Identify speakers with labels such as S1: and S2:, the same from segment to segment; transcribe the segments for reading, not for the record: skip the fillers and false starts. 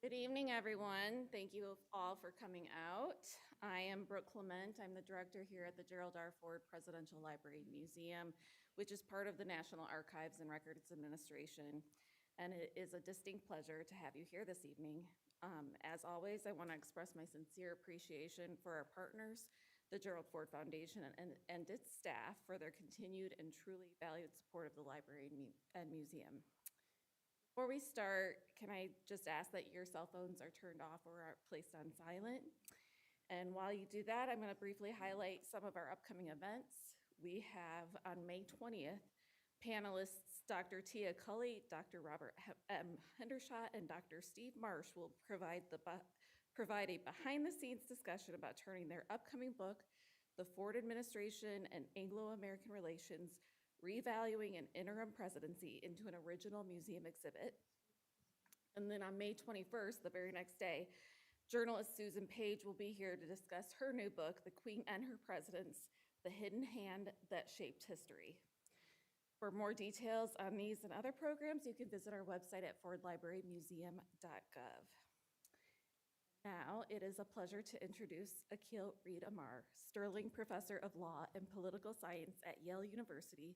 S1: Good evening, everyone. Thank you all for coming out. I am Brooke Clement. I'm the director here at the Gerald R. Ford Presidential Library and Museum, which is part of the National Archives and Records Administration. And it is a distinct pleasure to have you here this evening. As always, I want to express my sincere appreciation for our partners, the Gerald Ford Foundation and its staff for their continued and truly valued support of the library and museum. Before we start, can I just ask that your cell phones are turned off or are placed on silent? And while you do that, I'm going to briefly highlight some of our upcoming events. We have on May 20th, panelists Dr. Tia Cully, Dr. Robert M. Hendershot, and Dr. Steve Marsh will provide a behind-the-scenes discussion about turning their upcoming book, The Ford Administration and Anglo-American Relations, Revaluing an Interim Presidency, into an original museum exhibit. And then on May 21st, the very next day, journalist Susan Page will be here to discuss her new book, The Queen and Her Presidents, The Hidden Hand That Shaped History. For more details on these and other programs, you can visit our website at fordlibrarymuseum.gov. Now, it is a pleasure to introduce Akhil Amar, Sterling Professor of Law and Political Science at Yale University,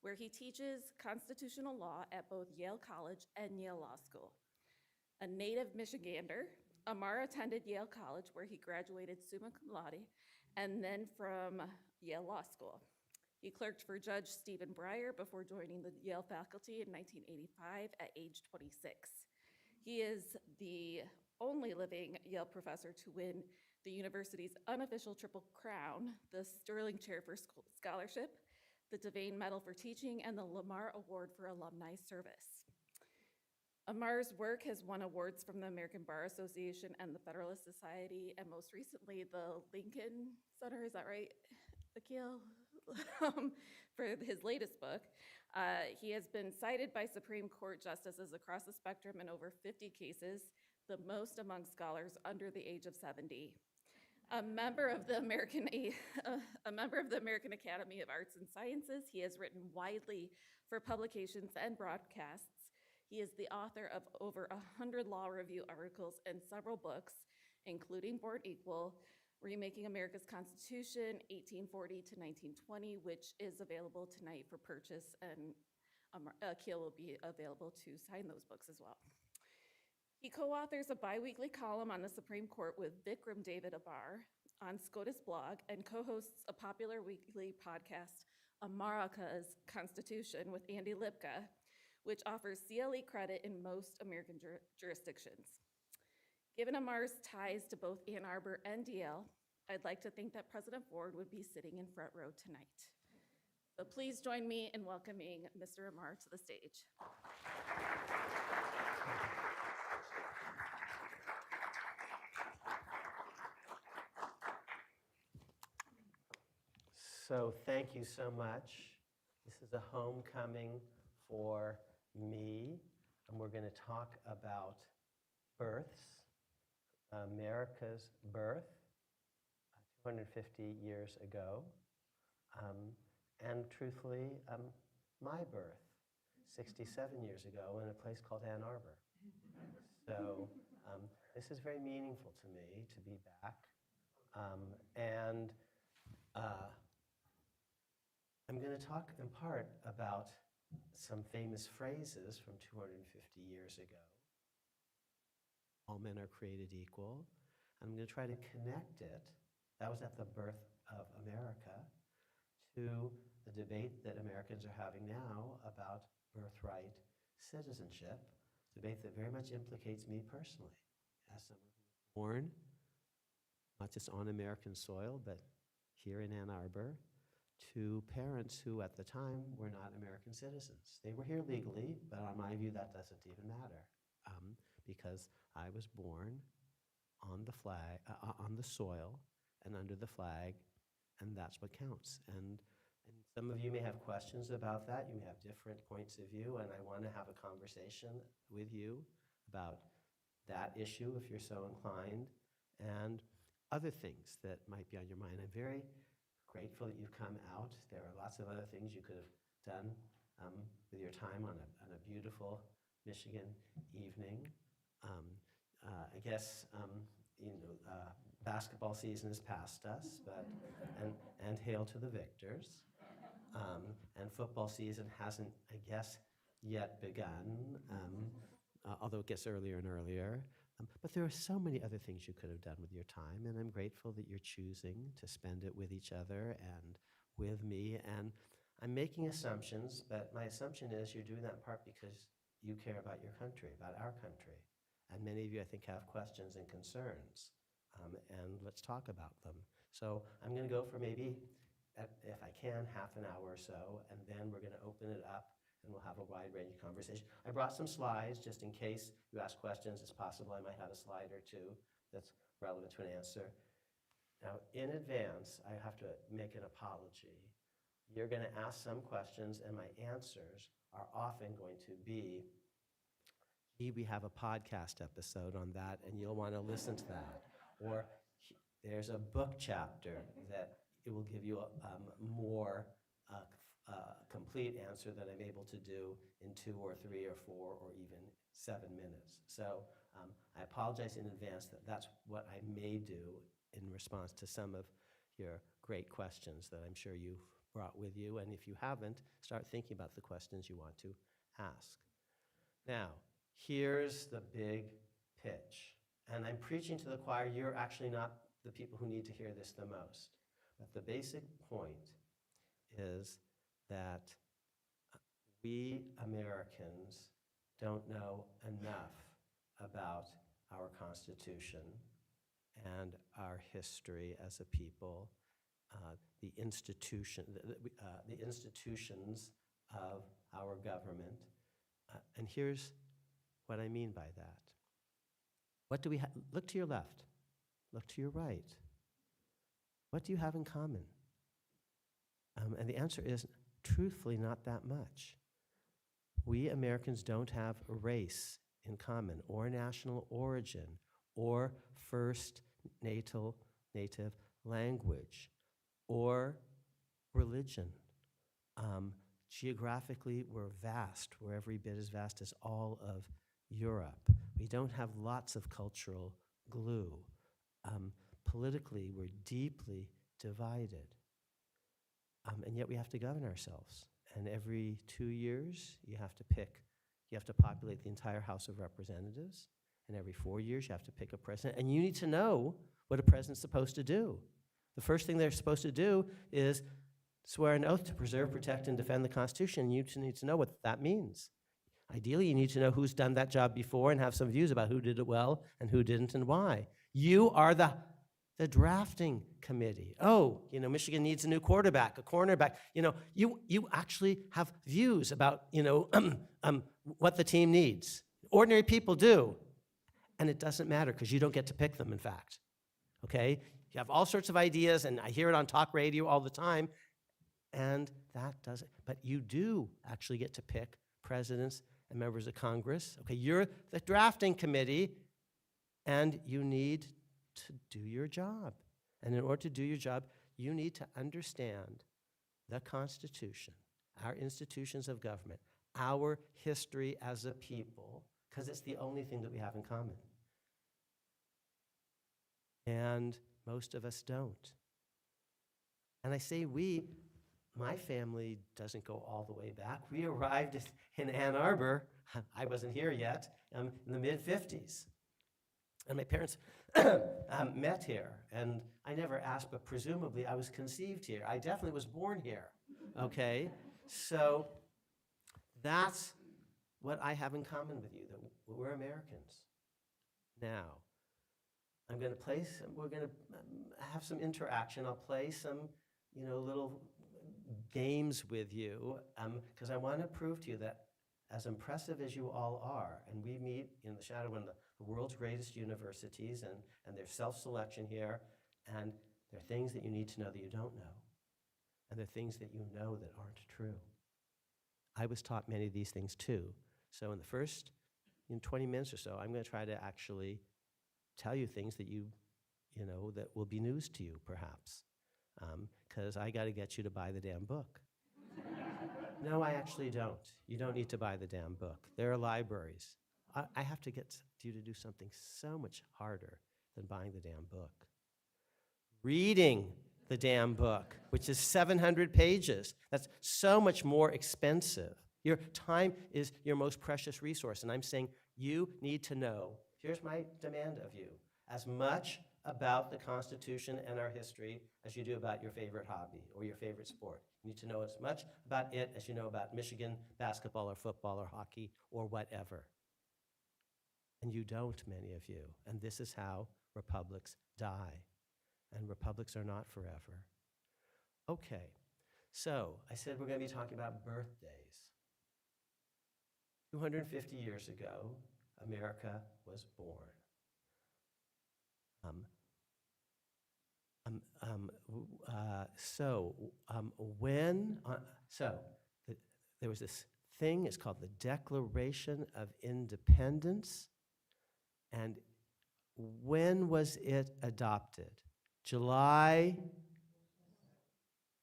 S1: where he teaches constitutional law at both Yale College and Yale Law School. A native Michigander, Amar attended Yale College, where he graduated summa cum laude, and then from Yale Law School. He clerked for Judge Stephen Breyer before joining the Yale faculty in 1985 at age 26. He is the only living Yale professor to win the university's unofficial Triple Crown, the Sterling Chair for Scholarship, the Devane Medal for Teaching, and the Lamar Award for Alumni Service. Amar's work has won awards from the American Bar Association and the Federalist Society, and most recently the Lincoln Center, is that right, Akhil? For his latest book. He has been cited by Supreme Court justices across the spectrum in over 50 cases, the most among scholars under the age of 70. A member of the American Academy of Arts and Sciences, he has written widely for publications and broadcasts. He is the author of over 100 law review articles and several books, including Born Equal, Remaking America's Constitution, 1840 to 1920, which is available tonight for purchase, and Akhil will be available to sign those books as well. He co-authors a bi-weekly column on the Supreme Court with Vikram David Amar on SCOTUS blog and co-hosts a popular weekly podcast, America's Constitution, with Andy Lipka, which offers CLE credit in most American jurisdictions. Given Amar's ties to both Ann Arbor and Yale, I'd like to think that President Ford would be sitting in front row tonight. So please join me in welcoming Mr. Amar to the stage.
S2: So thank you so much. This is a homecoming for me, and we're going to talk about births, America's birth 250 years ago, and truthfully, my birth 67 years ago in a place called Ann Arbor. So this is very meaningful to me to be back, and I'm going to talk in part about some famous phrases from 250 years ago. All men are created equal. I'm going to try to connect it, that was at the birth of America, to the debate that Americans are having now about birthright citizenship, a debate that very much implicates me personally, as someone who was born not just on American soil, but here in Ann Arbor, to parents who at the time were not American citizens. They were here legally, but on my view, that doesn't even matter, because I was born on the flag, on the soil, and under the flag, and that's what counts. And some of you may have questions about that. You may have different points of view, and I want to have a conversation with you about that issue, if you're so inclined, and other things that might be on your mind. I'm very grateful that you've come out. There are lots of other things you could have done with your time on a beautiful Michigan evening. I guess, basketball season is past us, and hail to the victors. And football season hasn't, I guess, yet begun, although it gets earlier and earlier. But there are so many other things you could have done with your time, and I'm grateful that you're choosing to spend it with each other and with me. And I'm making assumptions, but my assumption is you're doing that in part because you care about your country, about our country. And many of you, I think, have questions and concerns, and let's talk about them. So I'm going to go for maybe, if I can, half an hour or so, and then we're going to open it up and we'll have a wide-ranging conversation. I brought some slides just in case you ask questions. It's possible I might have a slide or two that's relevant to an answer. Now, in advance, I have to make an apology. You're going to ask some questions, and my answers are often going to be, gee, we have a podcast episode on that, and you'll want to listen to that. Or there's a book chapter that it will give you a more complete answer that I'm able to do in 2 or 3 or 4 or even 7 minutes. So I apologize in advance that that's what I may do in response to some of your great questions that I'm sure you've brought with you. And if you haven't, start thinking about the questions you want to ask. Now, here's the big pitch. And I'm preaching to the choir. You're actually not the people who need to hear this the most. But the basic point is that we Americans don't know enough about our Constitution and our history as a people, the institutions of our government. And here's what I mean by that. What do we have? Look to your left. Look to your right. What do you have in common? And the answer is, truthfully, not that much. We Americans don't have a race in common, or national origin, or first native language, or religion. Geographically, we're vast. We're every bit as vast as all of Europe. We don't have lots of cultural glue. Politically, we're deeply divided. And yet we have to govern ourselves. And every 2 years, you have to populate the entire House of Representatives. And every 4 years, you have to pick a president. And you need to know what a president's supposed to do. The first thing they're supposed to do is swear an oath to preserve, protect, and defend the Constitution. You need to know what that means. Ideally, you need to know who's done that job before and have some views about who did it well and who didn't and why. You are the drafting committee. Oh, Michigan needs a new quarterback, a cornerback. You actually have views about, what the team needs. Ordinary people do. And it doesn't matter because you don't get to pick them, in fact. Okay? You have all sorts of ideas, and I hear it on talk radio all the time, and that doesn't, but you do actually get to pick presidents and members of Congress. Okay, you're the drafting committee, and you need to do your job. And in order to do your job, you need to understand the Constitution, our institutions of government, our history as a people, because it's the only thing that we have in common. And most of us don't. And I say we, my family doesn't go all the way back. We arrived in Ann Arbor, I wasn't here yet, in the mid-50s. And my parents met here, and I never asked, but presumably I was conceived here. I definitely was born here, okay? So that's what I have in common with you, that we're Americans. Now, we're going to have some interaction. I'll play some, little games with you, because I want to prove to you that as impressive as you all are, and we meet in the shadow of one of the world's greatest universities, and there's self-selection here, and there are things that you need to know that you don't know, and there are things that you know that aren't true. I was taught many of these things too. So in the first 20 minutes or so, I'm going to try to actually tell you things that that will be news to you, perhaps, because I got to get you to buy the damn book. No, I actually don't. You don't need to buy the damn book. There are libraries. I have to get you to do something so much harder than buying the damn book. Reading the damn book, which is 700 pages. That's so much more expensive. Your time is your most precious resource, and I'm saying you need to know, here's my demand of you, as much about the Constitution and our history as you do about your favorite hobby or your favorite sport. You need to know as much about it as you know about Michigan basketball or football or hockey or whatever. And you don't, many of you. And this is how republics die. And republics are not forever. Okay, so I said we're going to be talking about birthdays. 250 years ago, America was born. There was this thing, it's called the Declaration of Independence. And when was it adopted? July,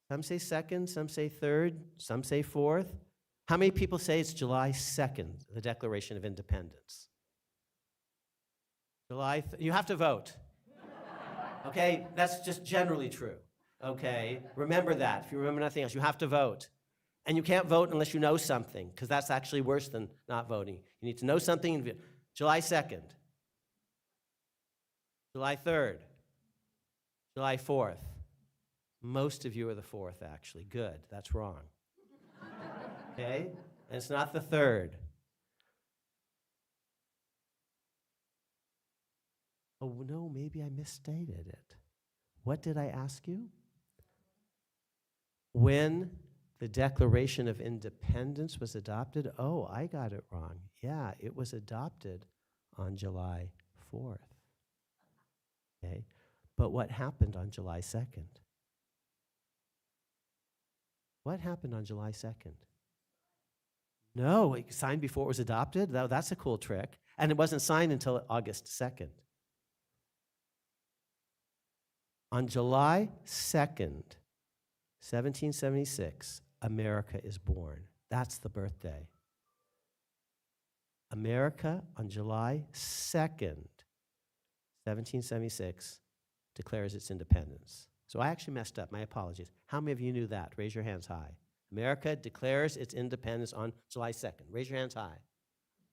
S2: some say 2nd, some say 3rd, some say 4th. How many people say it's July 2nd, the Declaration of Independence? You have to vote. Okay, that's just generally true. Okay, remember that. If you remember nothing else, you have to vote. And you can't vote unless you know something, because that's actually worse than not voting. You need to know something. July 2nd, July 3rd, July 4th. Most of you are the 4th, actually. Good, that's wrong. Okay, and it's not the 3rd. Oh, no, maybe I misstated it. What did I ask you? When the Declaration of Independence was adopted? Oh, I got it wrong. Yeah, it was adopted on July 4th. Okay, but what happened on July 2nd? What happened on July 2nd? No, it signed before it was adopted? That's a cool trick. And it wasn't signed until August 2nd. On July 2nd, 1776, America is born. That's the birthday. America, on July 2nd, 1776, declares its independence. So I actually messed up. My apologies. How many of you knew that? Raise your hands high. America declares its independence on July 2nd. Raise your hands high.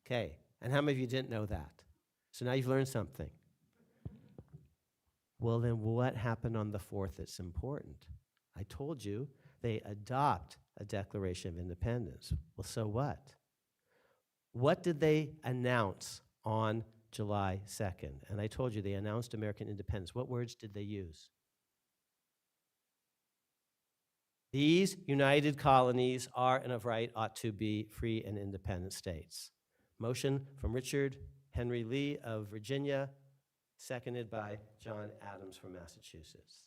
S2: Okay. And how many of you didn't know that? So now you've learned something. Well, then what happened on the 4th that's important? I told you they adopt a Declaration of Independence. Well, so what? What did they announce on July 2nd? And I told you they announced American independence. What words did they use? These united colonies are and of right ought to be free and independent states. Motion from Richard Henry Lee of Virginia, seconded by John Adams from Massachusetts.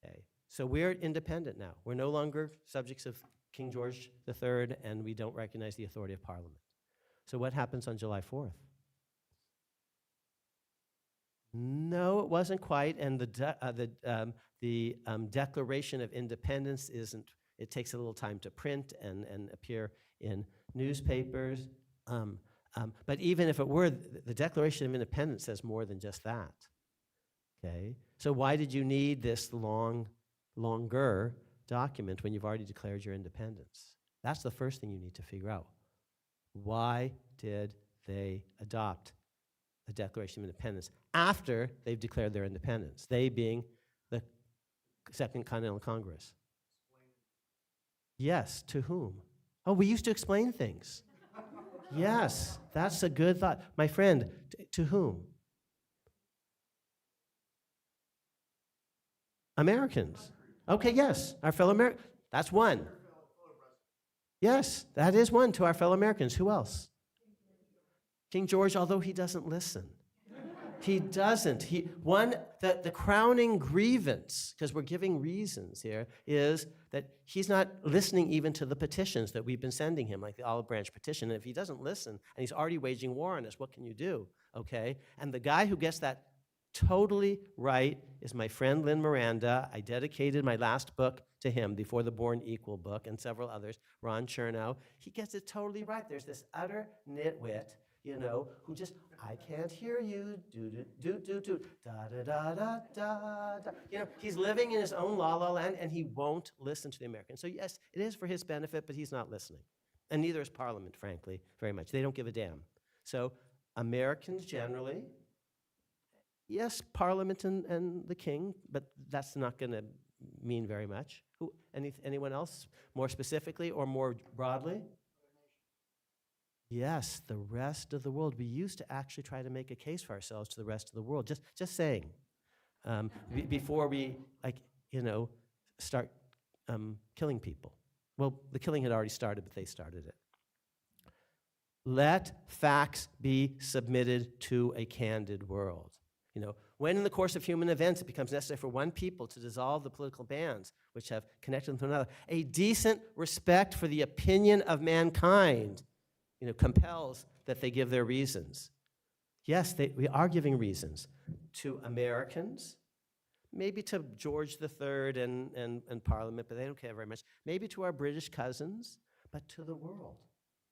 S2: Okay, so we're independent now. We're no longer subjects of King George III, and we don't recognize the authority of Parliament. So what happens on July 4th? No, it wasn't quite, and the Declaration of Independence isn't, it takes a little time to print and appear in newspapers. But even if it were, the Declaration of Independence says more than just that. Okay, so why did you need this longer document when you've already declared your independence? That's the first thing you need to figure out. Why did they adopt the Declaration of Independence after they've declared their independence? They being the Second Continental Congress. Yes, to whom? Oh, we used to explain things. Yes, that's a good thought. My friend, to whom? Americans. Okay, yes, our fellow Americans. That's one. Yes, that is one, to our fellow Americans. Who else? King George, although he doesn't listen. He doesn't. The crowning grievance, because we're giving reasons here, is that he's not listening even to the petitions that we've been sending him, like the Olive Branch petition. And if he doesn't listen, and he's already waging war on us, what can you do? Okay? And the guy who gets that totally right is my friend Lynn Miranda. I dedicated my last book to him, Before the Born Equal book, and several others, Ron Chernow. He gets it totally right. There's this utter nitwit, who just, I can't hear you, do, da da da da da da. He's living in his own la-la land, and he won't listen to the Americans. So yes, it is for his benefit, but he's not listening. And neither is Parliament, frankly, very much. They don't give a damn. So Americans generally, yes, Parliament and the King, but that's not going to mean very much. Anyone else, more specifically or more broadly? Yes, the rest of the world. We used to actually try to make a case for ourselves to the rest of the world. Just saying, before we start killing people. Well, the killing had already started, but they started it. Let facts be submitted to a candid world. When in the course of human events it becomes necessary for one people to dissolve the political bands which have connected them to another, a decent respect for the opinion of mankind, compels that they give their reasons. Yes, we are giving reasons to Americans, maybe to George III and Parliament, but they don't care very much. Maybe to our British cousins, but to the world.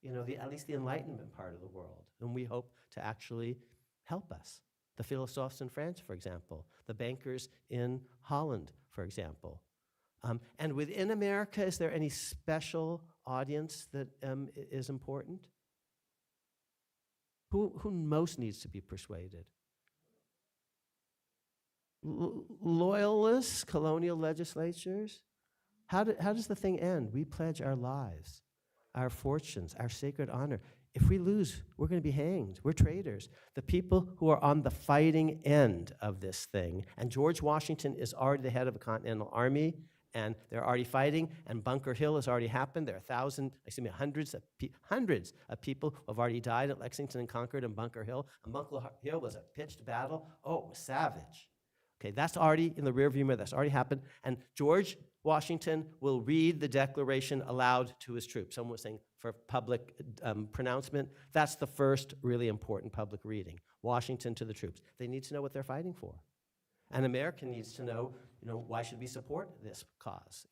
S2: At least the Enlightenment part of the world, and we hope to actually help us. The philosophes in France, for example, the bankers in Holland, for example. And within America, is there any special audience that is important? Who most needs to be persuaded? Loyalists, colonial legislatures? How does the thing end? We pledge our lives, our fortunes, our sacred honor. If we lose, we're going to be hanged. We're traitors. The people who are on the fighting end of this thing, and George Washington is already the head of a continental army, and they're already fighting, and Bunker Hill has already happened. There are hundreds of people who have already died at Lexington and Concord and Bunker Hill. And Bunker Hill was a pitched battle. Oh, it was savage. Okay, that's already in the rearview mirror. That's already happened. And George Washington will read the Declaration aloud to his troops. Someone was saying for public pronouncement. That's the first really important public reading. Washington to the troops. They need to know what they're fighting for. And America needs to know, why should we support this cause?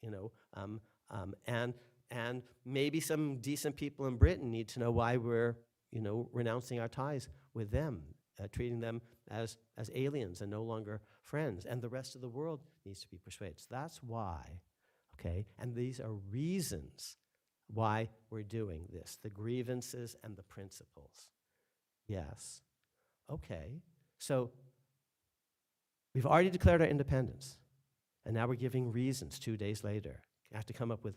S2: And maybe some decent people in Britain need to know why we're, renouncing our ties with them, treating them as aliens and no longer friends. And the rest of the world needs to be persuaded. So that's why, okay? And these are reasons why we're doing this, the grievances and the principles. Yes. Okay. So we've already declared our independence, and now we're giving reasons 2 days later. You have to come up with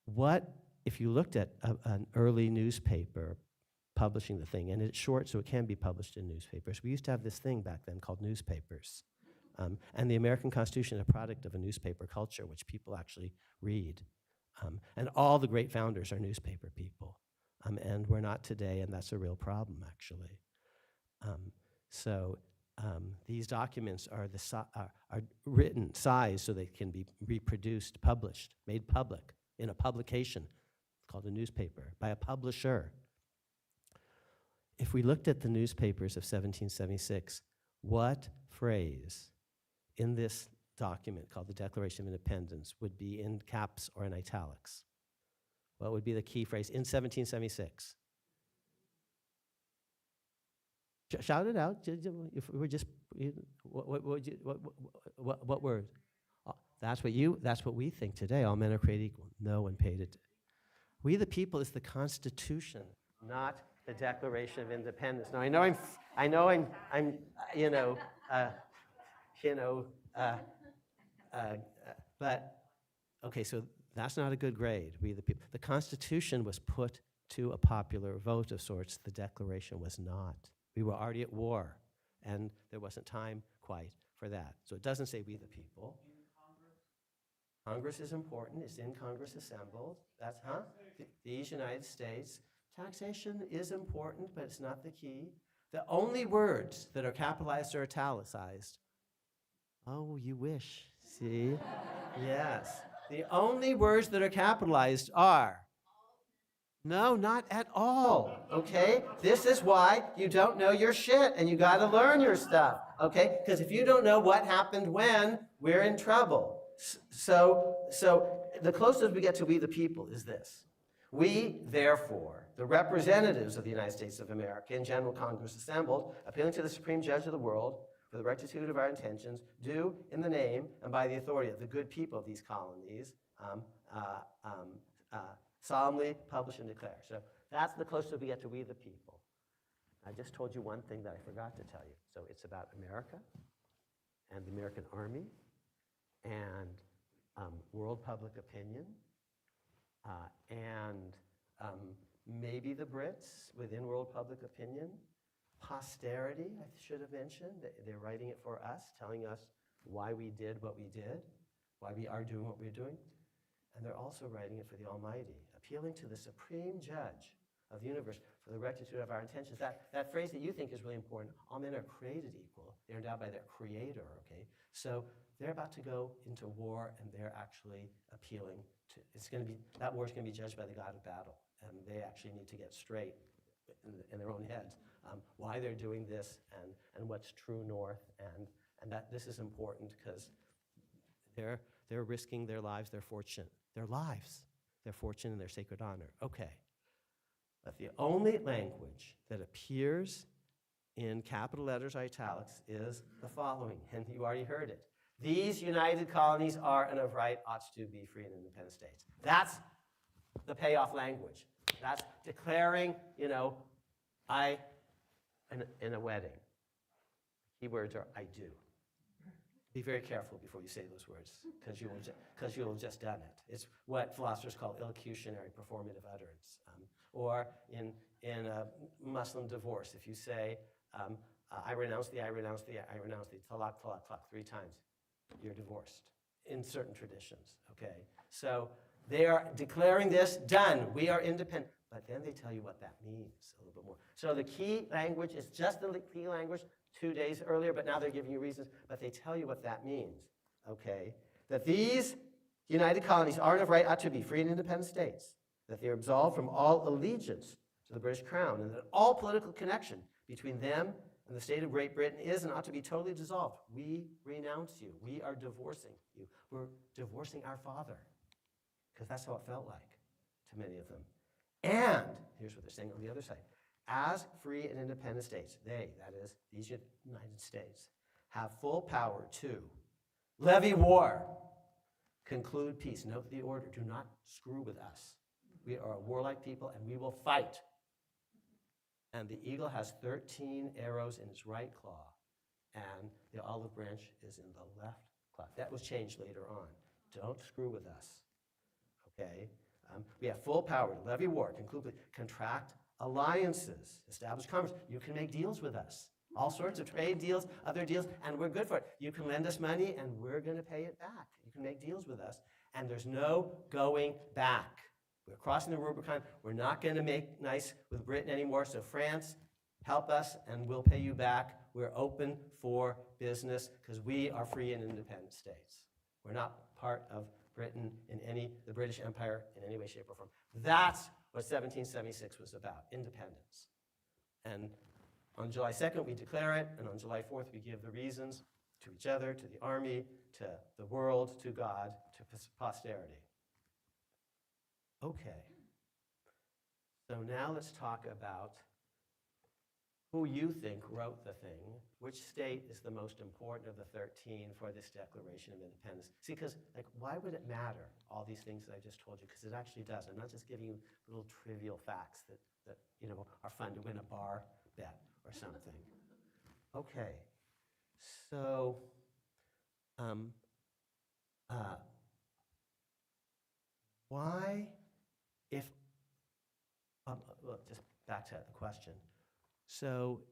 S2: what, if you looked at an early newspaper publishing the thing, and it's short, so it can be published in newspapers. We used to have this thing back then called newspapers. And the American Constitution is a product of a newspaper culture, which people actually read. And all the great founders are newspaper people. And we're not today, and that's a real problem, actually. So these documents are written, sized, so they can be reproduced, published, made public in a publication called a newspaper by a publisher. If we looked at the newspapers of 1776, what phrase in this document called the Declaration of Independence would be in caps or in italics? What would be the key phrase in 1776? Shout it out. If we're just, what word? That's what we think today. All men are created equal. No one paid it. We the people is the Constitution, not the Declaration of Independence. Now I know I'm but okay. So that's not a good grade. We the people. The Constitution was put to a popular vote of sorts. The Declaration was not. We were already at war, and there wasn't time quite for that. So it doesn't say we the people. Congress is important. It's in Congress assembled. That's, these United States. Taxation is important, but it's not the key. The only words that are capitalized or italicized. Oh, you wish. See? Yes. The only words that are capitalized are No, not at all, okay? This is why you don't know your shit and you gotta learn your stuff, okay? Because if you don't know what happened when, we're in trouble. So the closest we get to we the people is this. We, therefore, the representatives of the United States of America in General Congress assembled, appealing to the Supreme Judge of the world for the rectitude of our intentions, do in the name and by the authority of the good people of these colonies, uh, um, uh, solemnly publish and declare. So that's the closest we get to we the people. I just told you one thing that I forgot to tell you. So it's about America and the American Army and world public opinion and maybe the Brits within world public opinion. Posterity, I should have mentioned. They're writing it for us, telling us why we did what we did, why we are doing what we're doing. And they're also writing it for the Almighty, appealing to the Supreme Judge of the universe for the rectitude of our intentions. That phrase that you think is really important, all men are created equal. They're endowed by their creator, okay? So they're about to go into war and they're actually appealing to, that war's gonna be judged by the God of battle. And they actually need to get straight in their own heads why they're doing this and what's true north. And that this is important because they're risking their lives, their fortune, their lives, their fortune, and their sacred honor. Okay. But the only language that appears in capital letters or italics is the following, and you already heard it. These united colonies are and of right ought to be free and independent states. That's the payoff language. That's declaring, in a wedding. Keywords are I do. Be very careful before you say those words, because you will have just done it. It's what philosophers call illocutionary performative utterance. Or in a Muslim divorce, if you say, I renounce thee, I renounce thee, I renounce thee, talaq, talaq, talaq, 3 times, you're divorced in certain traditions, okay? So they are declaring this, done, we are independent. But then they tell you what that means a little bit more. So the key language is just the key language 2 days earlier, but now they're giving you reasons, but they tell you what that means, okay? That these united colonies are and of right ought to be free and independent states, that they are absolved from all allegiance to the British Crown, and that all political connection between them and the state of Great Britain is and ought to be totally dissolved. We renounce you. We are divorcing you. We're divorcing our father, because that's how it felt like to many of them. And here's what they're saying on the other side. As free and independent states, they, that is, these United States, have full power to levy war, conclude peace. Note the order. Do not screw with us. We are a warlike people, and we will fight. And the eagle has 13 arrows in its right claw, and the olive branch is in the left claw. That was changed later on. Don't screw with us, okay? We have full power to levy war, conclude, contract alliances, establish commerce. You can make deals with us, all sorts of trade deals, other deals, and we're good for it. You can lend us money, and we're going to pay it back. You can make deals with us, and there's no going back. We're crossing the Rubicon. We're not going to make nice with Britain anymore, so France, help us, and we'll pay you back. We're open for business because we are free and independent states. We're not part of Britain the British Empire in any way, shape, or form. That's what 1776 was about, independence. And on July 2nd, we declare it, and on July 4th, we give the reasons to each other, to the army, to the world, to God, to posterity. Okay. So now let's talk about who you think wrote the thing, which state is the most important of the 13 for this Declaration of Independence. See, because why would it matter, all these things that I just told you? Because it actually does. I'm not just giving you little trivial facts that are fun to win a bar bet or something. Okay, so why, just back to the question. So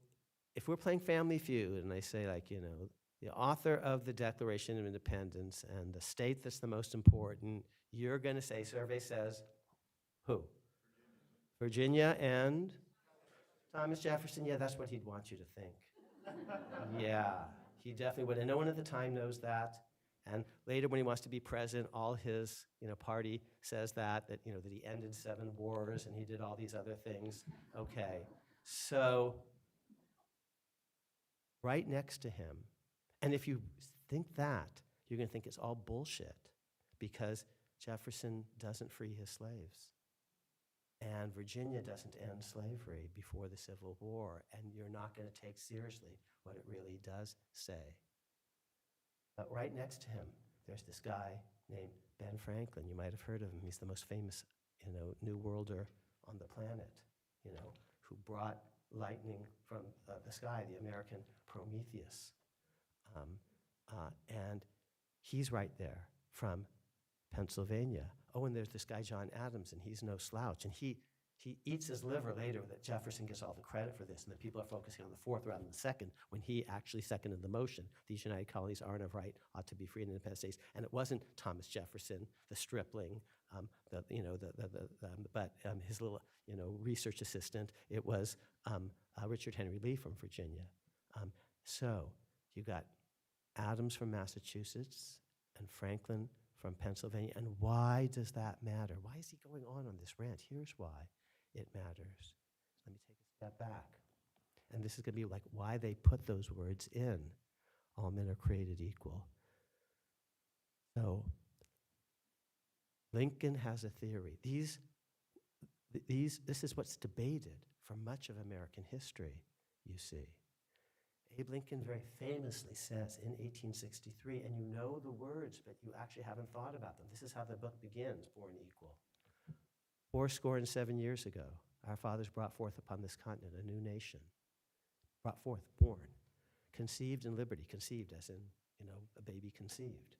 S2: if we're playing Family Feud and I say the author of the Declaration of Independence and the state that's the most important, you're going to say, survey says, who? Virginia and Thomas Jefferson. Yeah, that's what he'd want you to think. Yeah, he definitely would. And no one at the time knows that. And later, when he wants to be president, all his party says that he ended 7 wars and he did all these other things. Okay, so right next to him, and if you think that, you're going to think it's all bullshit because Jefferson doesn't free his slaves. And Virginia doesn't end slavery before the Civil War, and you're not going to take seriously what it really does say. But right next to him, there's this guy named Ben Franklin. You might have heard of him. He's the most famous, New Worlder on the planet, who brought lightning from the sky, the American Prometheus. And he's right there from Pennsylvania. Oh, and there's this guy, John Adams, and he's no slouch. And he eats his liver later that Jefferson gets all the credit for this, and that people are focusing on the 4th rather than the 2nd, when he actually seconded the motion. These United Colonies aren't of right, ought to be free and independent states. And it wasn't Thomas Jefferson, the stripling, but his little, research assistant. It was Richard Henry Lee from Virginia. So you got Adams from Massachusetts and Franklin from Pennsylvania. And why does that matter? Why is he going on this rant? Here's why it matters. Let me take a step back. And this is going to be like why they put those words in. All men are created equal. So Lincoln has a theory. This is what's debated for much of American history, you see. Abe Lincoln very famously says in 1863, and you know the words, but you actually haven't thought about them. This is how the book begins, Born Equal. 87 years ago, our fathers brought forth upon this continent a new nation. Brought forth, born, conceived in liberty, conceived as in, a baby conceived,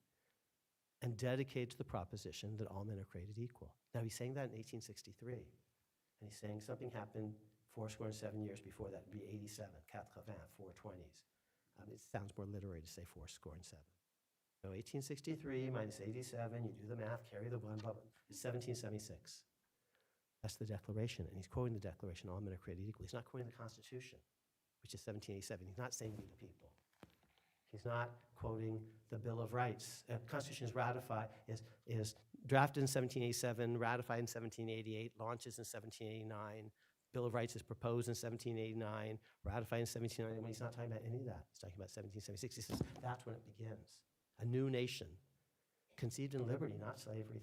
S2: and dedicated to the proposition that all men are created equal. Now, he's saying that in 1863, and he's saying something happened 7 years before that. It'd be 87, 80, 420s. It sounds more literary to say 7. So 1863 minus 87, you do the math, carry the 1, it's 1776. That's the Declaration, and he's quoting the Declaration, all men are created equal. He's not quoting the Constitution, which is 1787. He's not saying we the people. He's not quoting the Bill of Rights. Constitution is drafted in 1787, ratified in 1788, launches in 1789. Bill of Rights is proposed in 1789, ratified in 1791. He's not talking about any of that. He's talking about 1776. He says that's when it begins. A new nation, conceived in liberty, not slavery,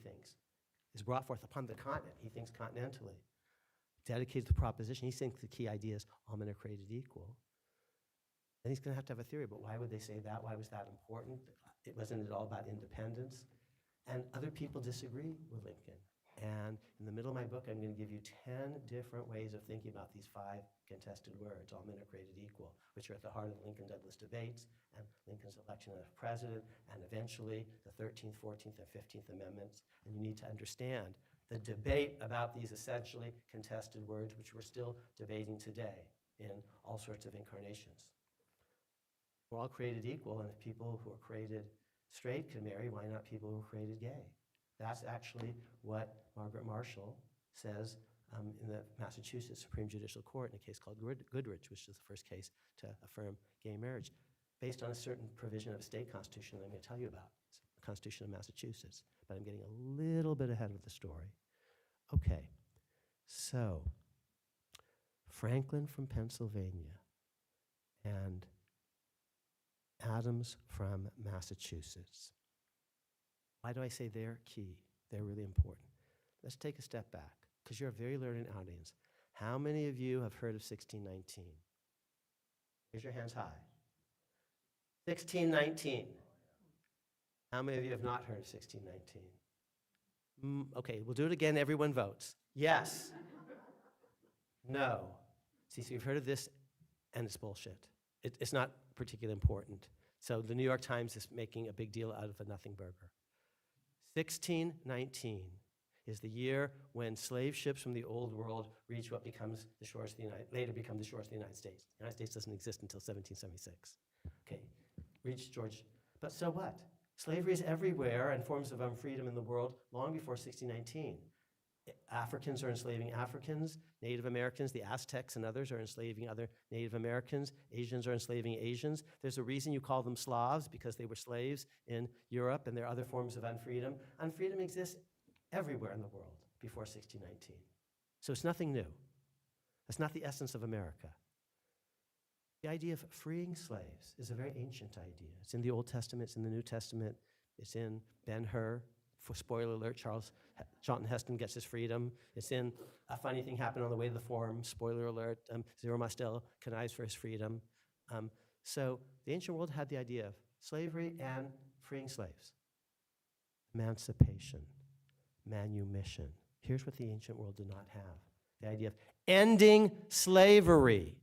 S2: is brought forth upon the continent. He thinks continentally. Dedicated to the proposition. He thinks the key idea is all men are created equal. Then he's going to have a theory, but why would they say that? Why was that important? It wasn't at all about independence. And other people disagree with Lincoln. And in the middle of my book, I'm going to give you 10 different ways of thinking about these 5 contested words, all men are created equal, which are at the heart of the Lincoln-Douglas debates and Lincoln's election as president, and eventually the 13th, 14th, and 15th Amendments. And you need to understand the debate about these essentially contested words, which we're still debating today in all sorts of incarnations. We're all created equal, and if people who are created straight can marry, why not people who are created gay? That's actually what Margaret Marshall says in the Massachusetts Supreme Judicial Court in a case called Goodrich, which is the first case to affirm gay marriage, based on a certain provision of a state constitution that I'm going to tell you about. It's the Constitution of Massachusetts, but I'm getting a little bit ahead of the story. Okay, so Franklin from Pennsylvania and Adams from Massachusetts. Why do I say they're key? They're really important. Let's take a step back, because you're a very learned audience. How many of you have heard of 1619? Raise your hands high. 1619. How many of you have not heard of 1619? Okay, we'll do it again. Everyone votes. Yes. No. See, so you've heard of this, and it's bullshit. It's not particularly important. So the New York Times is making a big deal out of a nothing burger. 1619 is the year when slave ships from the Old World reach what becomes the shores of the later become the shores of the United States. The United States doesn't exist until 1776. Okay, reached George. But so what? Slavery is everywhere and forms of freedom in the world long before 1619. Africans are enslaving Africans, Native Americans, the Aztecs and others are enslaving other Native Americans, Asians are enslaving Asians. There's a reason you call them Slavs, because they were slaves in Europe, and there are other forms of unfreedom. Unfreedom exists everywhere in the world before 1619. So it's nothing new. That's not the essence of America. The idea of freeing slaves is a very ancient idea. It's in the Old Testament, it's in the New Testament, it's in Ben-Hur. For spoiler alert, Charlton Heston gets his freedom. It's in A Funny Thing Happened on the Way to the Forum, spoiler alert, Zero Mostel connives for his freedom. So the ancient world had the idea of slavery and freeing slaves. Emancipation, manumission. Here's what the ancient world did not have. The idea of ending slavery.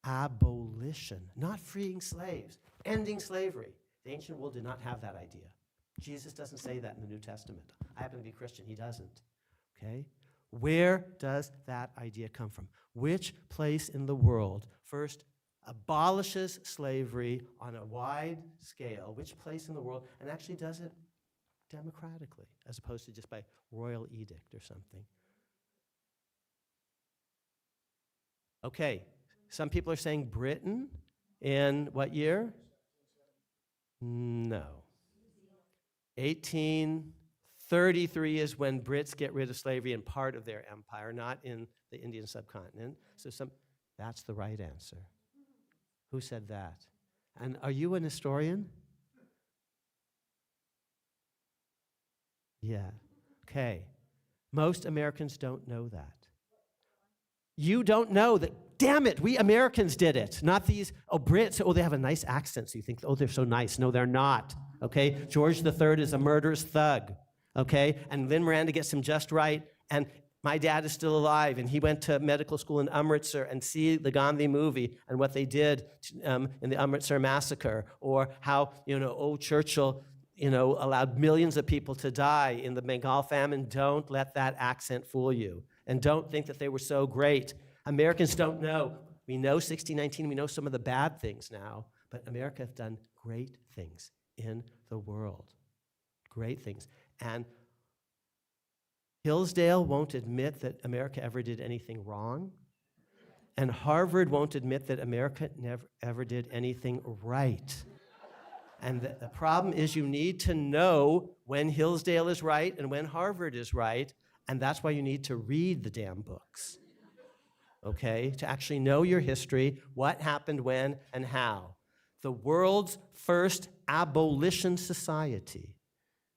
S2: Abolition, not freeing slaves, ending slavery. The ancient world did not have that idea. Jesus doesn't say that in the New Testament. I happen to be Christian, he doesn't. Okay? Where does that idea come from? Which place in the world first abolishes slavery on a wide scale? Which place in the world, and actually does it democratically, as opposed to just by royal edict or something? Okay, some people are saying Britain in what year? No. 1833 is when Brits get rid of slavery in part of their empire, not in the Indian subcontinent. So that's the right answer. Who said that? And are you an historian? Yeah. Okay. Most Americans don't know that. You don't know that, damn it, we Americans did it, not these, Brits, they have a nice accent, so you think, they're so nice. No, they're not, okay? George III is a murderous thug, okay? And Lynn Miranda gets him just right, and my dad is still alive, and he went to medical school in Amritsar and see the Gandhi movie and what they did in the Amritsar massacre, or how, old Churchill, allowed millions of people to die in the Bengal famine. Don't let that accent fool you. And don't think that they were so great. Americans don't know. We know 1619, we know some of the bad things now, but America has done great things in the world. Great things. And Hillsdale won't admit that America ever did anything wrong. And Harvard won't admit that America never ever did anything right. And the problem is you need to know when Hillsdale is right and when Harvard is right, and that's why you need to read the damn books, okay? To actually know your history, what happened when and how. The world's first abolition society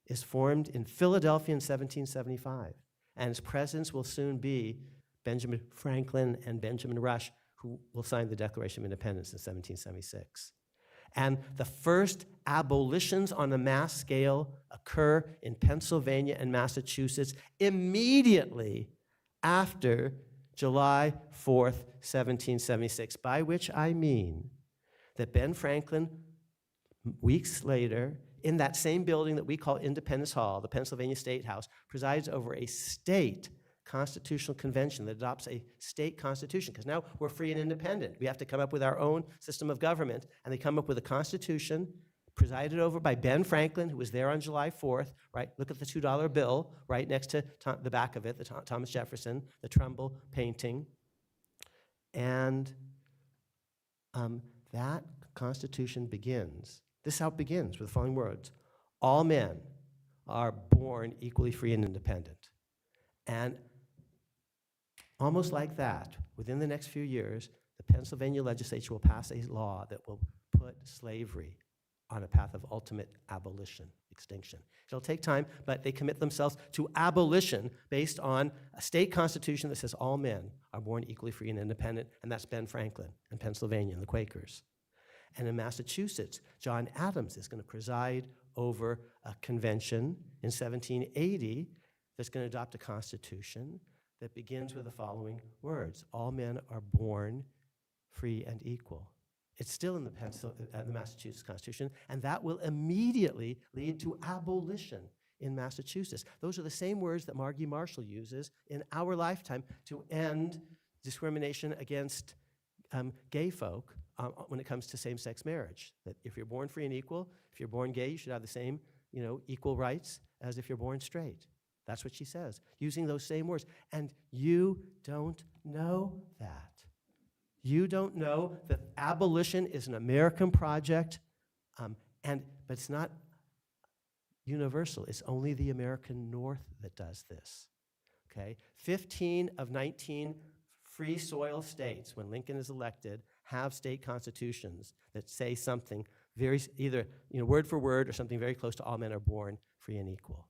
S2: is formed in Philadelphia in 1775, and its presidents will soon be Benjamin Franklin and Benjamin Rush, who will sign the Declaration of Independence in 1776. And the first abolitions on a mass scale occur in Pennsylvania and Massachusetts immediately after July 4th, 1776, by which I mean that Ben Franklin, weeks later, in that same building that we call Independence Hall, the Pennsylvania State House, presides over a state constitutional convention that adopts a state constitution, because now we're free and independent. We have to come up with our own system of government, and they come up with a constitution presided over by Ben Franklin, who was there on July 4th, right? Look at the $2 bill right next to the back of it, the Thomas Jefferson, the Trumbull painting. And that constitution begins, this is how it begins, with the following words: all men are born equally free and independent. And almost like that, within the next few years, the Pennsylvania legislature will pass a law that will put slavery on a path of ultimate abolition, extinction. It'll take time, but they commit themselves to abolition based on a state constitution that says all men are born equally free and independent, and that's Ben Franklin and Pennsylvania and the Quakers. And in Massachusetts, John Adams is going to preside over a convention in 1780 that's going to adopt a constitution that begins with the following words: all men are born free and equal. It's still in the Massachusetts Constitution, and that will immediately lead to abolition in Massachusetts. Those are the same words that Margie Marshall uses in our lifetime to end discrimination against gay folk when it comes to same-sex marriage. That if you're born free and equal, if you're born gay, you should have the same, equal rights as if you're born straight. That's what she says, using those same words. And you don't know that. You don't know that abolition is an American project, but it's not universal. It's only the American North that does this. Okay? 15 of 19 free soil states, when Lincoln is elected, have state constitutions that say something very, either word for word or something very close to all men are born free and equal.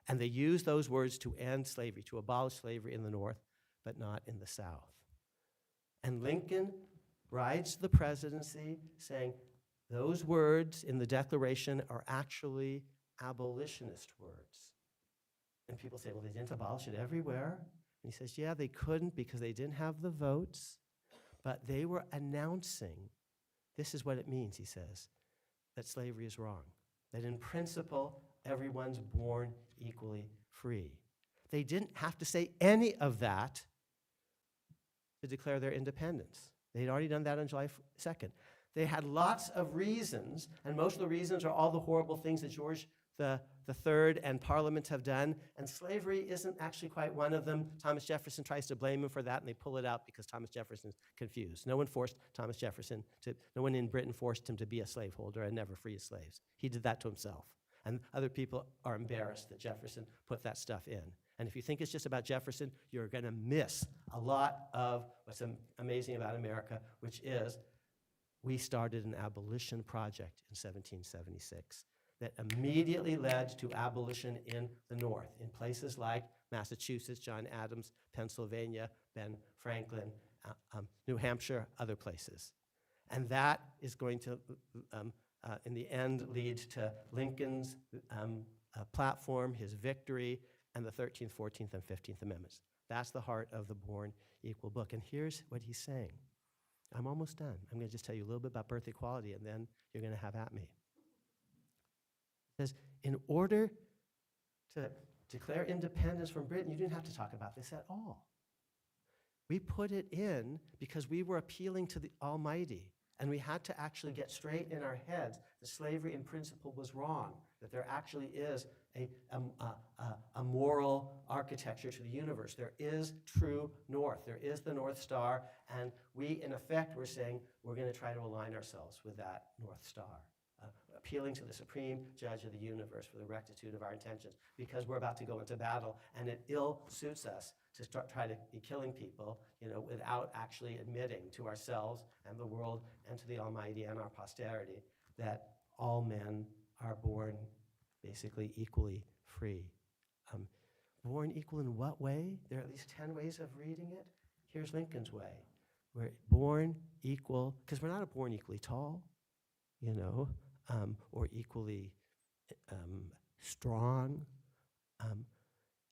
S2: And they use those words to end slavery, to abolish slavery in the North, but not in the South. And Lincoln rides the presidency saying those words in the Declaration are actually abolitionist words. And people say, well, they didn't abolish it everywhere. And he says, yeah, they couldn't because they didn't have the votes, but they were announcing, this is what it means, he says, that slavery is wrong, that in principle, everyone's born equally free. They didn't have to say any of that to declare their independence. They'd already done that on July 2nd. They had lots of reasons, and most of the reasons are all the horrible things that George the Third and Parliament have done, and slavery isn't actually quite one of them. Thomas Jefferson tries to blame him for that, and they pull it out because Thomas Jefferson's confused. No one in Britain forced him to be a slaveholder and never free his slaves. He did that to himself. And other people are embarrassed that Jefferson put that stuff in. And if you think it's just about Jefferson, you're going to miss a lot of what's amazing about America, which is we started an abolition project in 1776 that immediately led to abolition in the North, in places like Massachusetts, John Adams, Pennsylvania, Ben Franklin, New Hampshire, other places. And that is going to, in the end, lead to Lincoln's platform, his victory, and the 13th, 14th, and 15th Amendments. That's the heart of the Born Equal book. And here's what he's saying. I'm almost done. I'm going to just tell you a little bit about birth equality, and then you're going to have at me. It says, in order to declare independence from Britain, you didn't have to talk about this at all. We put it in because we were appealing to the Almighty, and we had to actually get straight in our heads that slavery in principle was wrong, that there actually is a moral architecture to the universe. There is true North. There is the North Star, and we, in effect, were saying we're going to try to align ourselves with that North Star, appealing to the supreme judge of the universe for the rectitude of our intentions, because we're about to go into battle, and it ill suits us to try to be killing people, without actually admitting to ourselves and the world and to the Almighty and our posterity that all men are born basically equally free. Born equal in what way? There are at least 10 ways of reading it. Here's Lincoln's way. We're born equal, because we're not born equally tall, or equally strong.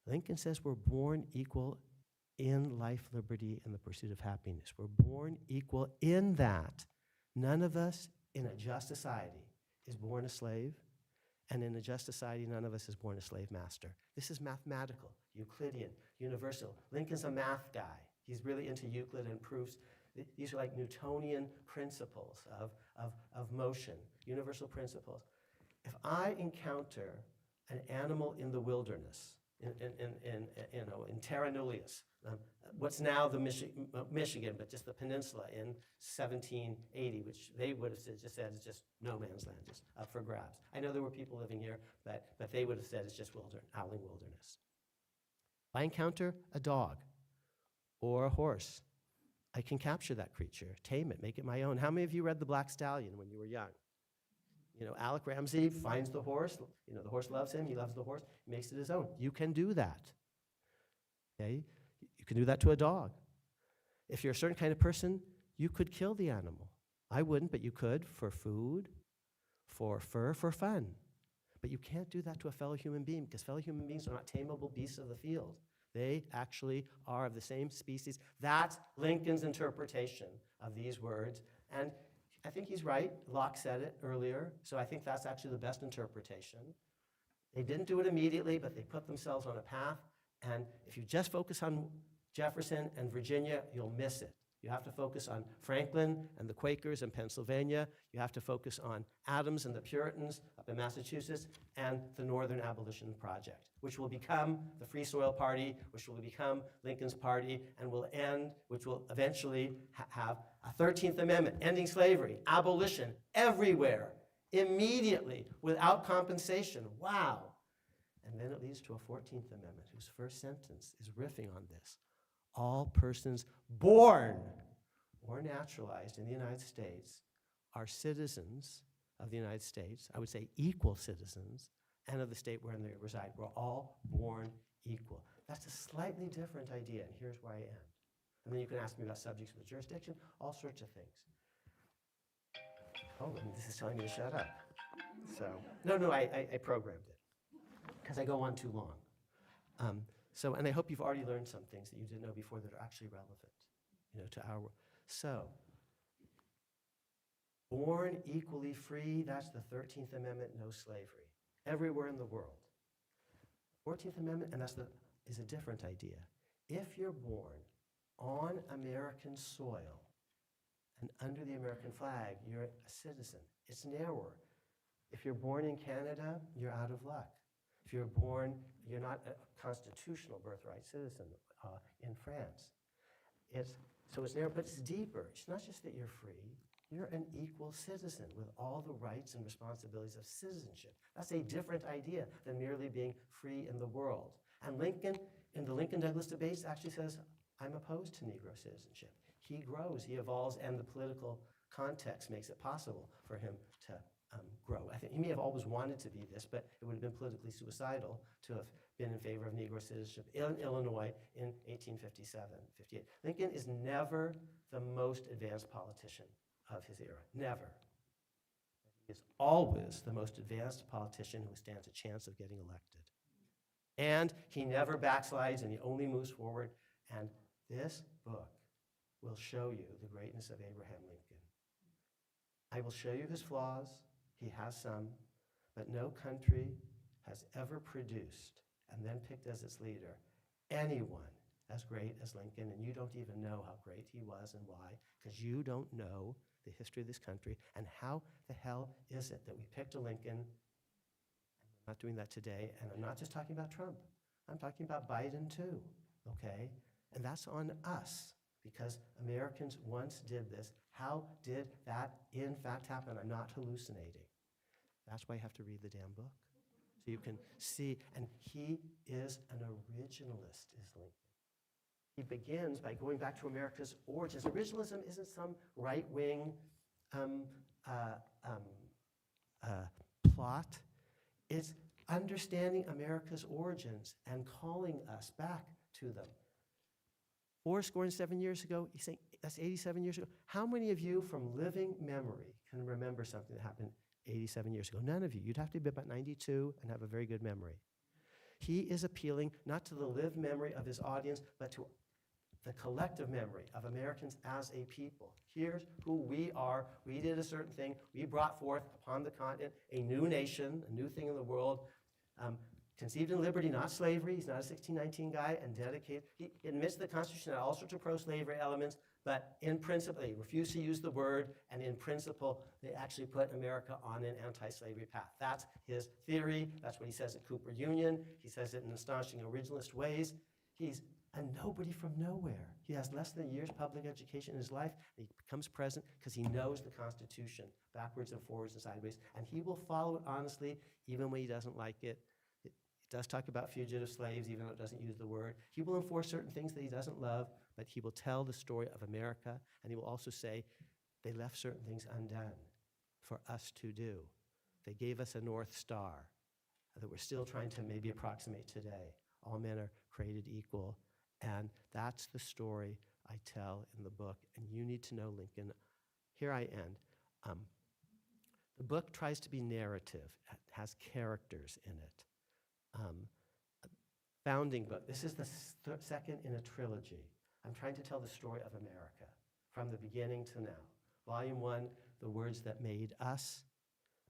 S2: Lincoln says we're born equal in life, liberty, and the pursuit of happiness. We're born equal in that. None of us in a just society is born a slave, and in a just society, none of us is born a slave master. This is mathematical, Euclidean, universal. Lincoln's a math guy. He's really into Euclid and proofs. These are like Newtonian principles of motion, universal principles. If I encounter an animal in the wilderness, in Terra Nullius, what's now the Michigan, but just the peninsula in 1780, which they would have said is just no man's land, just up for grabs. I know there were people living here, but they would have said it's just howling wilderness. If I encounter a dog or a horse, I can capture that creature, tame it, make it my own. How many of you read The Black Stallion when you were young? Alec Ramsey finds the horse. The horse loves him. He loves the horse. He makes it his own. You can do that. Okay? You can do that to a dog. If you're a certain kind of person, you could kill the animal. I wouldn't, but you could for food, for fur, for fun. But you can't do that to a fellow human being, because fellow human beings are not tameable beasts of the field. They actually are of the same species. That's Lincoln's interpretation of these words. And I think he's right. Locke said it earlier, so I think that's actually the best interpretation. They didn't do it immediately, but they put themselves on a path, and if you just focus on Jefferson and Virginia, you'll miss it. You have to focus on Franklin and the Quakers in Pennsylvania. You have to focus on Adams and the Puritans up in Massachusetts and the Northern Abolition Project, which will become the Free Soil Party, which will become Lincoln's party, and which will eventually have a 13th Amendment, ending slavery, abolition, everywhere, immediately, without compensation. Wow. And then it leads to a 14th Amendment, whose first sentence is riffing on this. All persons born or naturalized in the United States are citizens of the United States, I would say equal citizens, and of the state wherein they reside. We're all born equal. That's a slightly different idea, and here's where I end. And then you can ask me about subjects with jurisdiction, all sorts of things. Oh, and this is telling me to shut up. So, no, I programmed it, because I go on too long. And I hope you've already learned some things that you didn't know before that are actually relevant, to our world. So, born equally free, that's the 13th Amendment, no slavery, everywhere in the world. 14th Amendment, and is a different idea. If you're born on American soil and under the American flag, you're a citizen. It's narrower. If you're born in Canada, you're out of luck. If you're not a constitutional birthright citizen in France. So it's narrow, but it's deeper. It's not just that you're free. You're an equal citizen with all the rights and responsibilities of citizenship. That's a different idea than merely being free in the world. And Lincoln, in the Lincoln-Douglas debates, actually says, I'm opposed to Negro citizenship. He grows, he evolves, and the political context makes it possible for him to grow. I think he may have always wanted to be this, but it would have been politically suicidal to have been in favor of Negro citizenship in Illinois in 1857, 58. Lincoln is never the most advanced politician of his era, never. He is always the most advanced politician who stands a chance of getting elected. And he never backslides, and he only moves forward. And this book will show you the greatness of Abraham Lincoln. I will show you his flaws. He has some, but no country has ever produced and then picked as its leader anyone as great as Lincoln, and you don't even know how great he was and why, because you don't know the history of this country. And how the hell is it that we picked a Lincoln? I'm not doing that today, and I'm not just talking about Trump. I'm talking about Biden too, okay? And that's on us, because Americans once did this. How did that in fact happen? I'm not hallucinating. That's why you have to read the damn book. So you can see, and he is an originalist, is Lincoln. He begins by going back to America's origins. Originalism isn't some right-wing plot. It's understanding America's origins and calling us back to them. 7 years ago, he's saying that's 87 years ago. How many of you from living memory can remember something that happened 87 years ago? None of you. You'd have to be about 92 and have a very good memory. He is appealing not to the lived memory of his audience, but to the collective memory of Americans as a people. Here's who we are. We did a certain thing. We brought forth upon the continent a new nation, a new thing in the world, conceived in liberty, not slavery. He's not a 1619 guy, and dedicated. He admits the Constitution had all sorts of pro-slavery elements, but in principle, they refused to use the word, and in principle, they actually put America on an anti-slavery path. That's his theory. That's what he says at Cooper Union. He says it in astonishing originalist ways. He's a nobody from nowhere. He has less than a year's public education in his life, and he becomes president because he knows the Constitution backwards and forwards and sideways, and he will follow it honestly even when he doesn't like it. It does talk about fugitive slaves, even though it doesn't use the word. He will enforce certain things that he doesn't love, but he will tell the story of America, and he will also say they left certain things undone for us to do. They gave us a North Star that we're still trying to maybe approximate today. All men are created equal. And that's the story I tell in the book, and you need to know Lincoln. Here I end. The book tries to be narrative. It has characters in it. Founding book. This is the second in a trilogy. I'm trying to tell the story of America from the beginning to now. Volume 1, The Words That Made Us,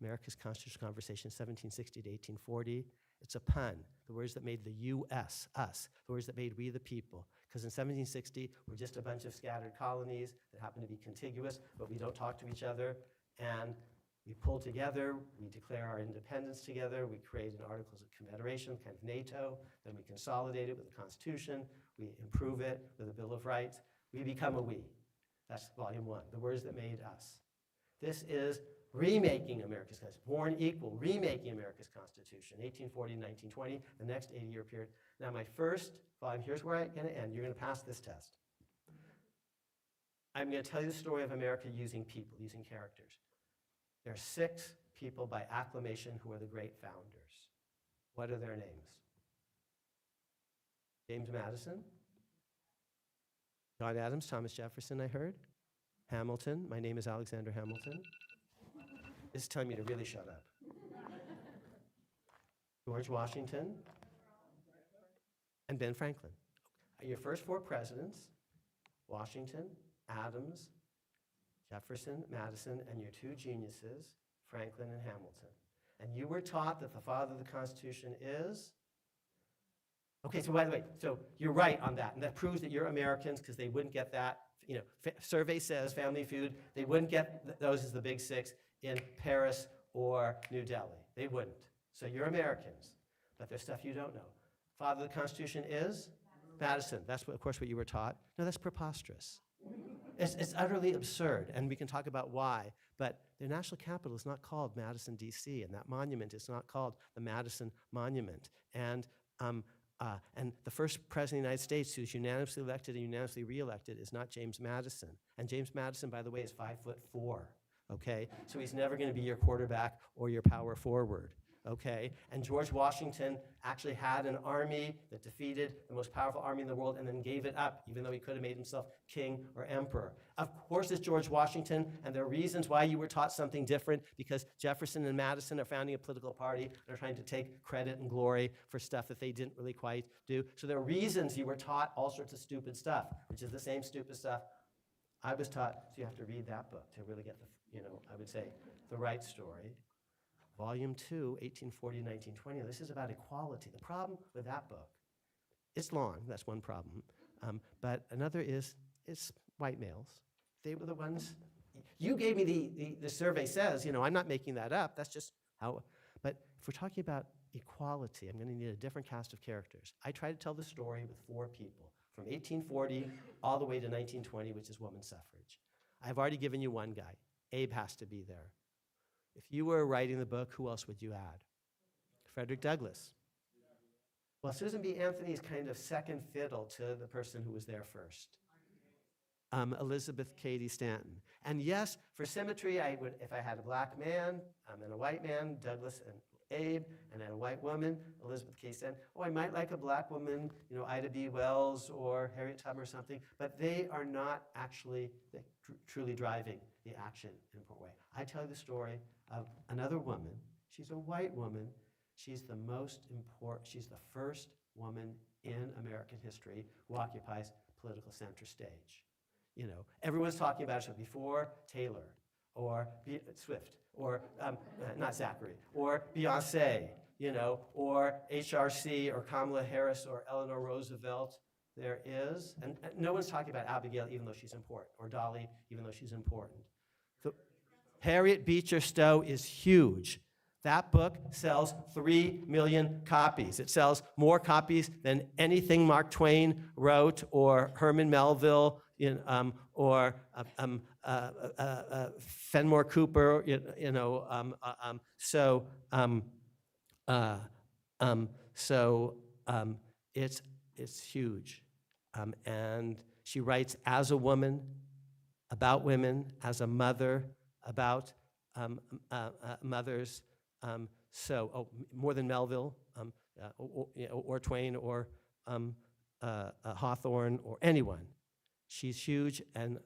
S2: America's Constitutional Conversation, 1760 to 1840. It's a pun. The words that made the U.S., us. The words that made we the people. Because in 1760, we're just a bunch of scattered colonies that happen to be contiguous, but we don't talk to each other. And we pull together, we declare our independence together, we create an Articles of Confederation, kind of NATO, then we consolidate it with a constitution, we improve it with a Bill of Rights. We become a we. That's volume 1, the words that made us. This is remaking America's Constitution, born equal, remaking America's Constitution, 1840 to 1920, the next 80-year period. Now my first volume, here's where I'm going to end. You're going to pass this test. I'm going to tell you the story of America using people, using characters. There are 6 people by acclamation who are the great founders. What are their names? James Madison, John Adams, Thomas Jefferson, I heard. Hamilton, my name is Alexander Hamilton. This is telling me to really shut up. George Washington, and Ben Franklin. Your first 4 presidents, Washington, Adams, Jefferson, Madison, and your 2 geniuses, Franklin and Hamilton. And you were taught that the father of the Constitution is? Okay, so by the way, so you're right on that, and that proves that you're Americans because they wouldn't get that. You know, survey says, Family Feud, they wouldn't get those as the big 6 in Paris or New Delhi. They wouldn't. So you're Americans, but there's stuff you don't know. Father of the Constitution is? Madison. That's, of course, what you were taught. No, that's preposterous. It's utterly absurd, and we can talk about why, but their national capital is not called Madison, D.C., and that monument is not called the Madison Monument. And the first president of the United States who's unanimously elected and unanimously reelected is not James Madison. And James Madison, by the way, is 5'4", okay? So he's never going to be your quarterback or your power forward, okay? And George Washington actually had an army that defeated the most powerful army in the world and then gave it up, even though he could have made himself king or emperor. Of course it's George Washington, and there are reasons why you were taught something different, because Jefferson and Madison are founding a political party. They're trying to take credit and glory for stuff that they didn't really quite do. So there are reasons you were taught all sorts of stupid stuff, which is the same stupid stuff I was taught. So you have to read that book to really get the, I would say, the right story. Volume 2, 1840 to 1920. This is about equality. The problem with that book, it's long, that's one problem. But another is white males. They were the ones, you gave me the survey says, I'm not making that up, that's just how, but if we're talking about equality, I'm going to need a different cast of characters. I try to tell the story with 4 people, from 1840 all the way to 1920, which is women's suffrage. I've already given you one guy. Abe has to be there. If you were writing the book, who else would you add? Frederick Douglass. Well, Susan B. Anthony is kind of second fiddle to the person who was there first. Elizabeth Cady Stanton. And yes, for symmetry, I would, if I had a black man and a white man, Douglass and Abe, and then a white woman, Elizabeth Cady Stanton. Oh, I might like a black woman, Ida B. Wells or Harriet Tubman or something, but they are not actually truly driving the action in an important way. I tell you the story of another woman. She's a white woman. She's the most important, she's the first woman in American history who occupies political center stage. Everyone's talking about it before Taylor, or Swift, or not Zachary, or Beyonce, or HRC, or Kamala Harris, or Eleanor Roosevelt. There is, and no one's talking about Abigail, even though she's important, or Dolly, even though she's important. So, Harriet Beecher Stowe is huge. That book sells 3 million copies. It sells more copies than anything Mark Twain wrote, or Herman Melville, or Fenimore Cooper. It's huge, and she writes as a woman, about women, as a mother, about mothers. More than Melville, or Twain, or Hawthorne, or anyone. She's huge, and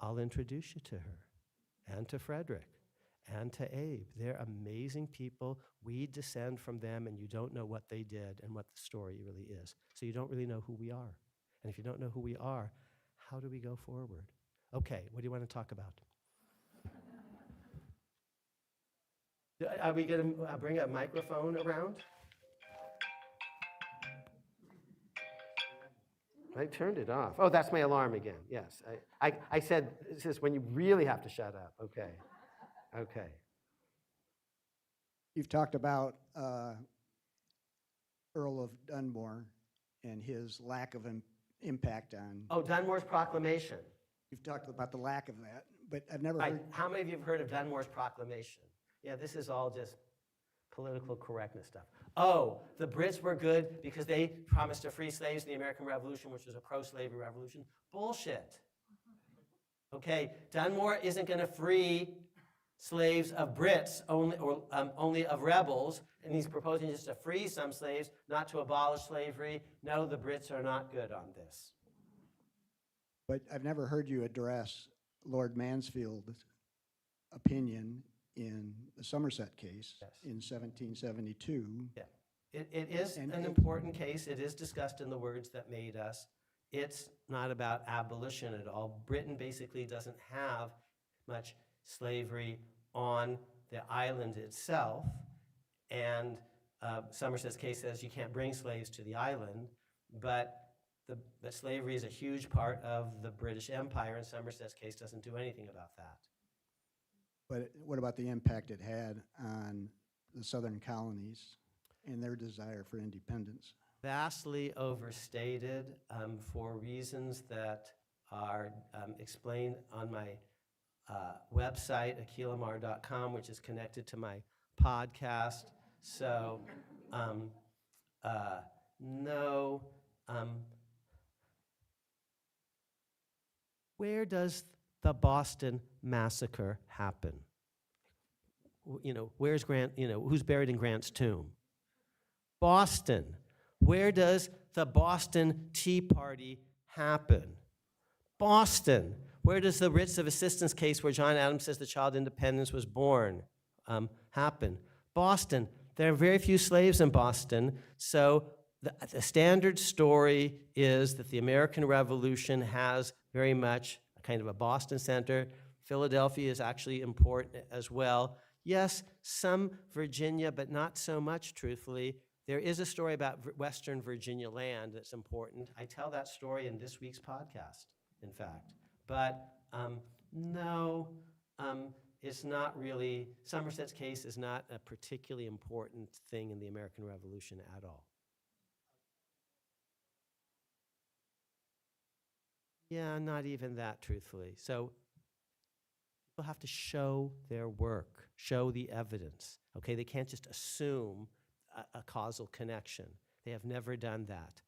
S2: I'll introduce you to her, and to Frederick, and to Abe. They're amazing people. We descend from them, and you don't know what they did and what the story really is. So you don't really know who we are. And if you don't know who we are, how do we go forward? Okay, what do you want to talk about? Are we going to bring a microphone around? I turned it off. Oh, that's my alarm again. Yes. I said, this is when you really have to shut up. Okay. Okay.
S3: You've talked about Earl of Dunmore and his lack of impact on.
S2: Oh, Dunmore's proclamation.
S3: You've talked about the lack of that, but I've never
S2: Right.
S3: heard.
S2: How many of you have heard of Dunmore's proclamation? Yeah, this is all just political correctness stuff. Oh, the Brits were good because they promised to free slaves in the American Revolution, which was a pro-slavery revolution. Bullshit. Okay, Dunmore isn't going to free slaves of Brits only, or only of rebels, and he's proposing just to free some slaves, not to abolish slavery. No, the Brits are not good on this.
S3: But I've never heard you address Lord Mansfield's opinion in the Somerset case in 1772.
S2: Yeah, it is an important case. It is discussed in the words that made us. It's not about abolition at all. Britain basically doesn't have much slavery on the island itself, and Somerset's case says you can't bring slaves to the island, but slavery is a huge part of the British Empire, and Somerset's case doesn't do anything about that.
S3: But what about the impact it had on the southern colonies and their desire for independence?
S2: Vastly overstated for reasons that are explained on my website, akhilamar.com, which is connected to my podcast. So, no. Where does the Boston Massacre happen? You know, where's Grant, you know, who's buried in Grant's tomb? Boston. Where does the Boston Tea Party happen? Boston. Where does the writs of assistance case where John Adams says the child independence was born happen? Boston. There are very few slaves in Boston, so the standard story is that the American Revolution has very much a kind of a Boston center. Philadelphia is actually important as well. Yes, some Virginia, but not so much, truthfully. There is a story about Western Virginia land that's important. I tell that story in this week's podcast, in fact. But no, it's not really, Somerset's case is not a particularly important thing in the American Revolution at all. Yeah, not even that, truthfully. So people have to show their work, show the evidence, okay? They can't just assume a causal connection. They have never done that.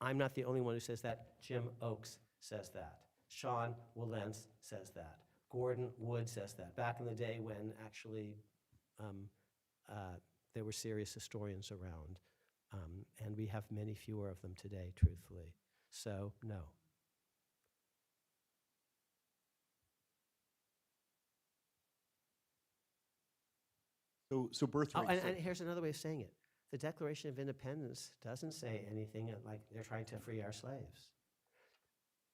S2: I'm not the only one who says that. Jim Oakes says that. Sean Wilentz says that. Gordon Wood says that. Back in the day when actually there were serious historians around. And we have many fewer of them today, truthfully. So, no.
S4: So Birthright.
S2: Oh, and here's another way of saying it. The Declaration of Independence doesn't say anything like they're trying to free our slaves.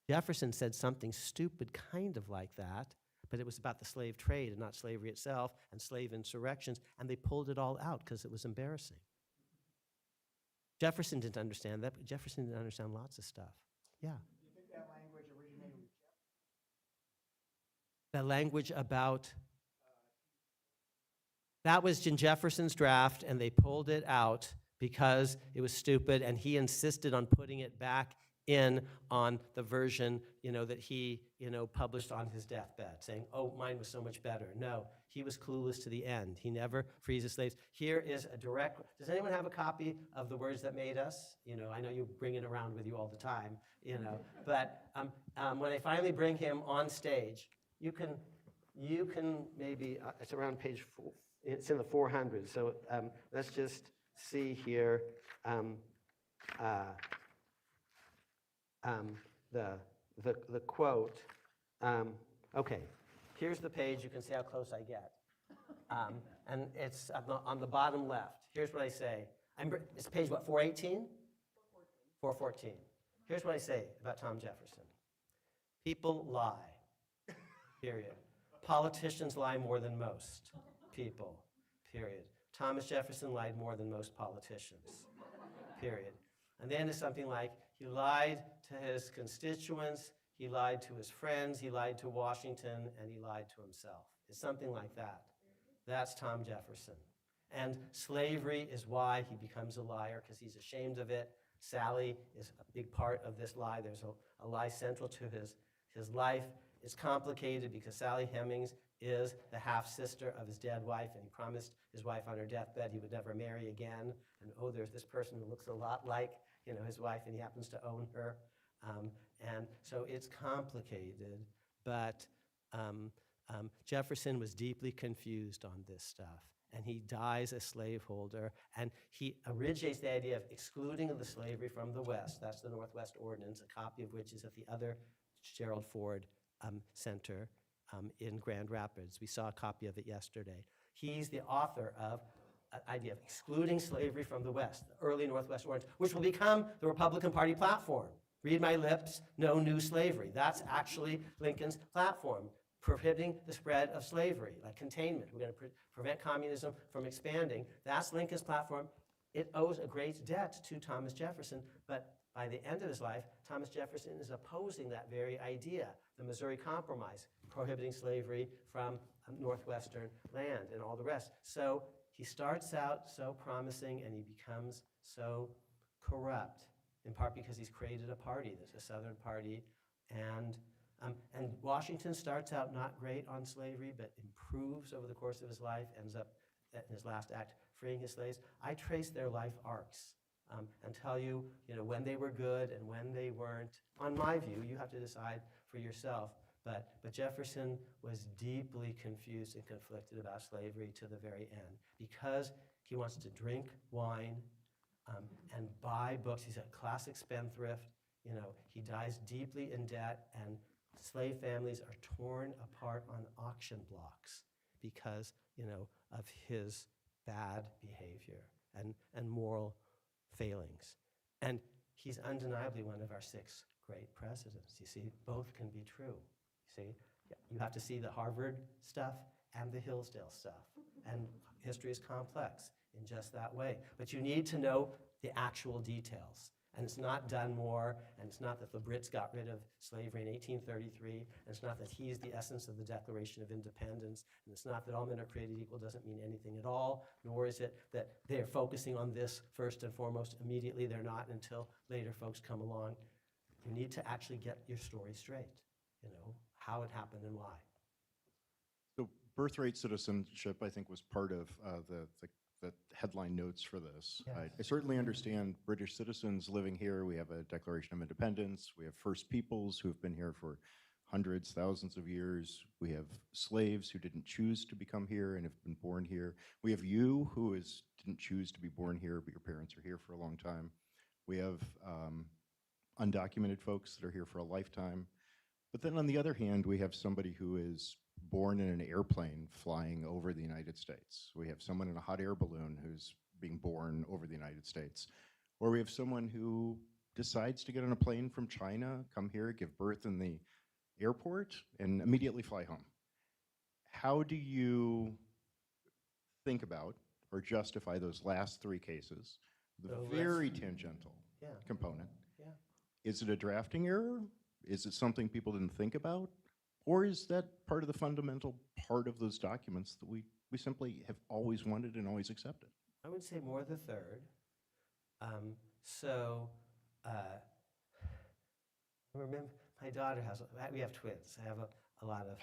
S2: Jefferson said something stupid kind of like that, but it was about the slave trade and not slavery itself and slave insurrections, and they pulled it all out because it was embarrassing. Jefferson didn't understand that, but Jefferson didn't understand lots of stuff. Yeah.
S3: Do you think that language originated with Jefferson?
S2: The language about that was in Jefferson's draft, and they pulled it out because it was stupid, and he insisted on putting it back in on the version, that he, published on his deathbed, saying, oh, mine was so much better. No, he was clueless to the end. He never frees his slaves. Here is a direct, does anyone have a copy of The Words That Made Us? I know you bring it around with you all the time, but when I finally bring him on stage, you can maybe, it's around page 4. It's in the 400s, so let's just see here the quote. Okay, here's the page. You can see how close I get. And it's on the bottom left. Here's what I say. It's page, what, 418? 414. Here's what I say about Tom Jefferson. People lie, period. Politicians lie more than most people, period. Thomas Jefferson lied more than most politicians, period. And then it's something like, he lied to his constituents, he lied to his friends, he lied to Washington, and he lied to himself. It's something like that. That's Tom Jefferson. And slavery is why he becomes a liar, because he's ashamed of it. Sally is a big part of this lie. There's a lie central to his life. It's complicated because Sally Hemings is the half-sister of his dead wife, and he promised his wife on her deathbed he would never marry again. And oh, there's this person who looks a lot like, his wife, and he happens to own her. And so it's complicated, but Jefferson was deeply confused on this stuff, and he dies a slaveholder, and he originates the idea of excluding the slavery from the West. That's the Northwest Ordinance, a copy of which is at the other Gerald Ford Center in Grand Rapids. We saw a copy of it yesterday. He's the author of an idea of excluding slavery from the West, the early Northwest Ordinance, which will become the Republican Party platform. Read my lips, no new slavery. That's actually Lincoln's platform, prohibiting the spread of slavery, like containment. We're going to prevent communism from expanding. That's Lincoln's platform. It owes a great debt to Thomas Jefferson, but by the end of his life, Thomas Jefferson is opposing that very idea, the Missouri Compromise, prohibiting slavery from Northwestern land and all the rest. So he starts out so promising and he becomes so corrupt, in part because he's created a party, there's a Southern party, and Washington starts out not great on slavery, but improves over the course of his life, ends up in his last act freeing his slaves. I trace their life arcs and tell you, when they were good and when they weren't. On my view, you have to decide for yourself. But Jefferson was deeply confused and conflicted about slavery to the very end because he wants to drink wine and buy books. He's a classic spendthrift. He dies deeply in debt, and slave families are torn apart on auction blocks because, of his bad behavior and moral failings. And he's undeniably one of our 6 great presidents. You see, both can be true. You see, you have to see the Harvard stuff and the Hillsdale stuff. And history is complex in just that way. But you need to know the actual details. And it's not Dunmore, and it's not that the Brits got rid of slavery in 1833, and it's not that he's the essence of the Declaration of Independence, and it's not that all men are created equal doesn't mean anything at all, nor is it that they're focusing on this first and foremost immediately. They're not until later folks come along. You need to actually get your story straight, how it happened and why.
S4: So birthright citizenship, I think, was part of the headline notes for this.
S2: Yes.
S4: I certainly understand British citizens living here. We have a Declaration of Independence. We have First Peoples who have been here for hundreds, thousands of years. We have slaves who didn't choose to become here and have been born here. We have you who didn't choose to be born here, but your parents are here for a long time. We have undocumented folks that are here for a lifetime. But then on the other hand, we have somebody who is born in an airplane flying over the United States. We have someone in a hot air balloon who's being born over the United States. Or we have someone who decides to get on a plane from China, come here, give birth in the airport, and immediately fly home. How do you think about or justify those last 3 cases, the very tangential component?
S2: Yeah.
S4: Is it a drafting error? Is it something people didn't think about? Or is that part of the fundamental part of those documents that we simply have always wanted and always accepted?
S2: I would say more the third. Remember, my daughter we have twins. I have a lot of.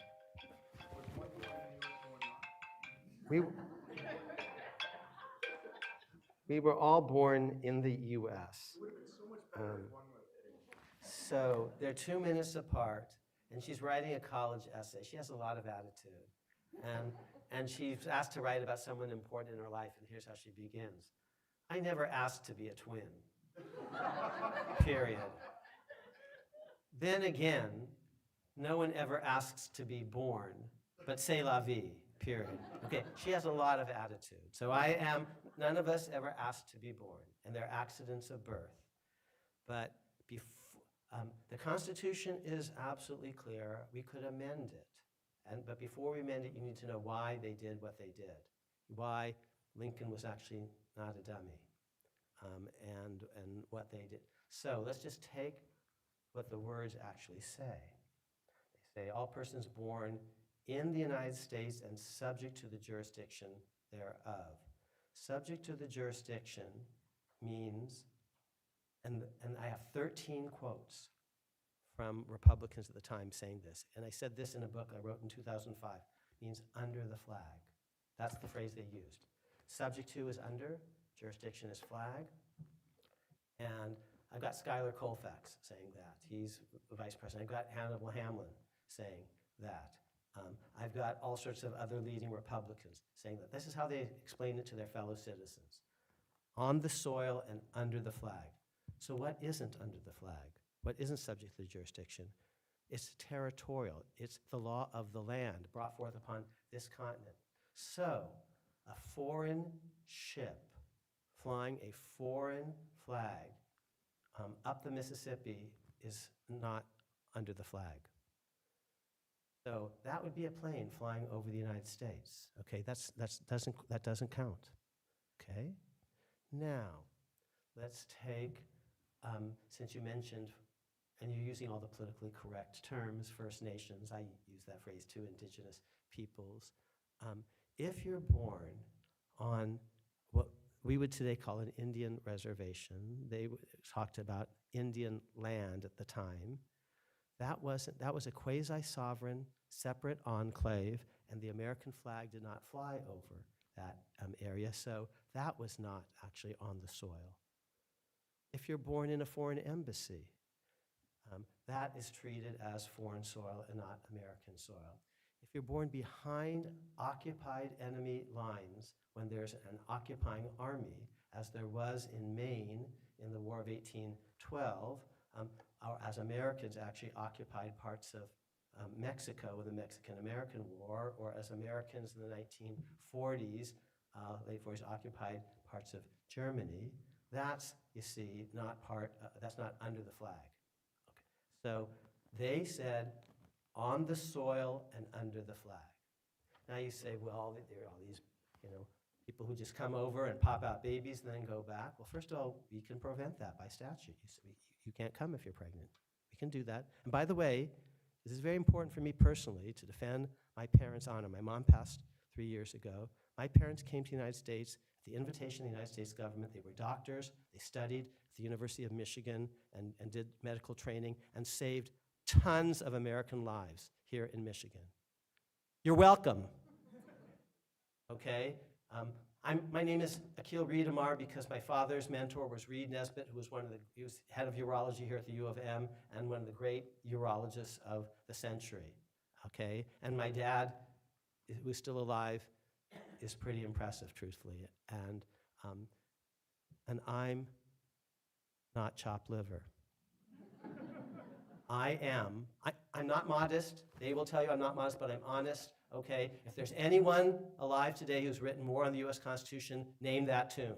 S2: We were all born in the U.S. So they're 2 minutes apart, and she's writing a college essay. She has a lot of attitude. And she's asked to write about someone important in her life, and here's how she begins. I never asked to be a twin. Period. Then again, no one ever asks to be born, but c'est la vie, period. Okay, she has a lot of attitude. So none of us ever asked to be born, and they're accidents of birth. But the Constitution is absolutely clear. We could amend it. But before we amend it, you need to know why they did what they did, why Lincoln was actually not a dummy, and what they did. So let's just take what the words actually say. They say, all persons born in the United States and subject to the jurisdiction thereof. Subject to the jurisdiction means, and I have 13 quotes from Republicans at the time saying this, and I said this in a book I wrote in 2005, means under the flag. That's the phrase they used. Subject to is under, jurisdiction is flag, and I've got Schuyler Colfax saying that. He's the vice president. I've got Hannibal Hamlin saying that. I've got all sorts of other leading Republicans saying that. This is how they explain it to their fellow citizens. On the soil and under the flag. So what isn't under the flag? What isn't subject to the jurisdiction? It's territorial. It's the law of the land brought forth upon this continent. So a foreign ship flying a foreign flag up the Mississippi is not under the flag. So that would be a plane flying over the United States. Okay, that doesn't count. Okay? Now, let's take, since you mentioned, and you're using all the politically correct terms, First Nations, I use that phrase too, indigenous peoples. If you're born on what we would today call an Indian reservation, they talked about Indian land at the time. That was a quasi-sovereign, separate enclave, and the American flag did not fly over that area, so that was not actually on the soil. If you're born in a foreign embassy, that is treated as foreign soil and not American soil. If you're born behind occupied enemy lines when there's an occupying army, as there was in Maine in the War of 1812, or as Americans actually occupied parts of Mexico with the Mexican-American War, or as Americans in the 1940s, late 40s, occupied parts of Germany, that's, you see, that's not under the flag. Okay. So they said on the soil and under the flag. Now you say, well, there are all these, people who just come over and pop out babies and then go back. Well, first of all, we can prevent that by statute. You can't come if you're pregnant. We can do that. And by the way, this is very important for me personally to defend my parents' honor. My mom passed 3 years ago. My parents came to the United States at the invitation of the United States government. They were doctors. They studied at the University of Michigan and did medical training and saved tons of American lives here in Michigan. You're welcome. Okay? My name is Akhil Amar because my father's mentor was Reed Nesbitt, who was he was head of urology here at the U of M and one of the great urologists of the century. Okay? And my dad, who's still alive, is pretty impressive, truthfully. And I'm not chopped liver. I'm not modest. They will tell you I'm not modest, but I'm honest. Okay, if there's anyone alive today who's written more on the U.S. Constitution, name that tune.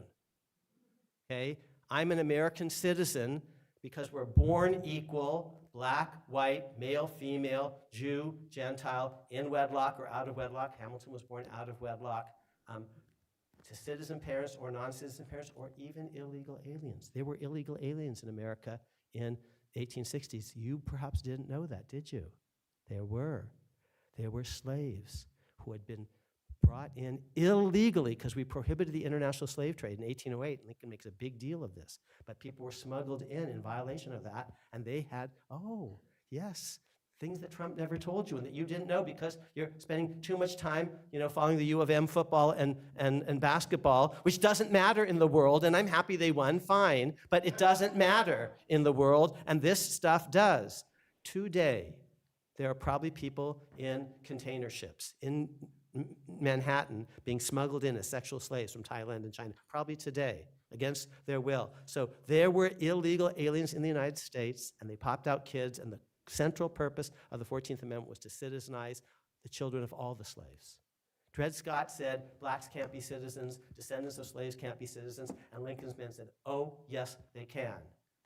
S2: Okay, I'm an American citizen because we're born equal, black, white, male, female, Jew, Gentile, in wedlock or out of wedlock. Hamilton was born out of wedlock. To citizen parents or non-citizen parents or even illegal aliens. There were illegal aliens in America in 1860s. You perhaps didn't know that, did you? There were. There were slaves who had been brought in illegally because we prohibited the international slave trade in 1808. Lincoln makes a big deal of this. But people were smuggled in violation of that, and they had, yes, things that Trump never told you and that you didn't know because you're spending too much time, following the U of M football and basketball, which doesn't matter in the world, and I'm happy they won, fine, but it doesn't matter in the world, and this stuff does. Today, there are probably people in container ships in Manhattan being smuggled in as sexual slaves from Thailand and China, probably today, against their will. So there were illegal aliens in the United States, and they popped out kids, and the central purpose of the 14th Amendment was to citizenize the children of all the slaves. Dred Scott said, blacks can't be citizens, descendants of slaves can't be citizens, and Lincoln's men said, oh, yes, they can.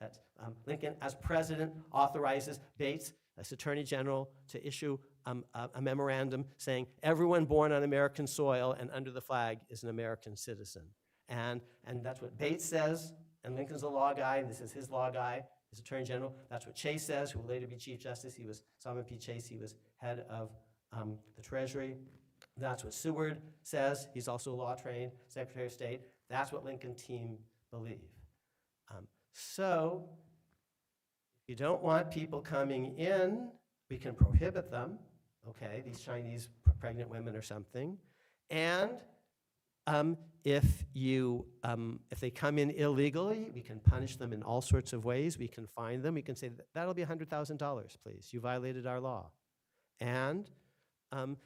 S2: That's Lincoln, as president, authorizes Bates, as Attorney General, to issue a memorandum saying everyone born on American soil and under the flag is an American citizen. And that's what Bates says, and Lincoln's a law guy, and this is his law guy, his Attorney General. That's what Chase says, who will later be Chief Justice. He was Simon P. Chase. He was head of the Treasury. That's what Seward says. He's also law-trained Secretary of State. That's what Lincoln team believe. So if you don't want people coming in, we can prohibit them, okay, these Chinese pregnant women or something. And if they come in illegally, we can punish them in all sorts of ways. We can fine them. We can say, that'll be $100,000, please. You violated our law. And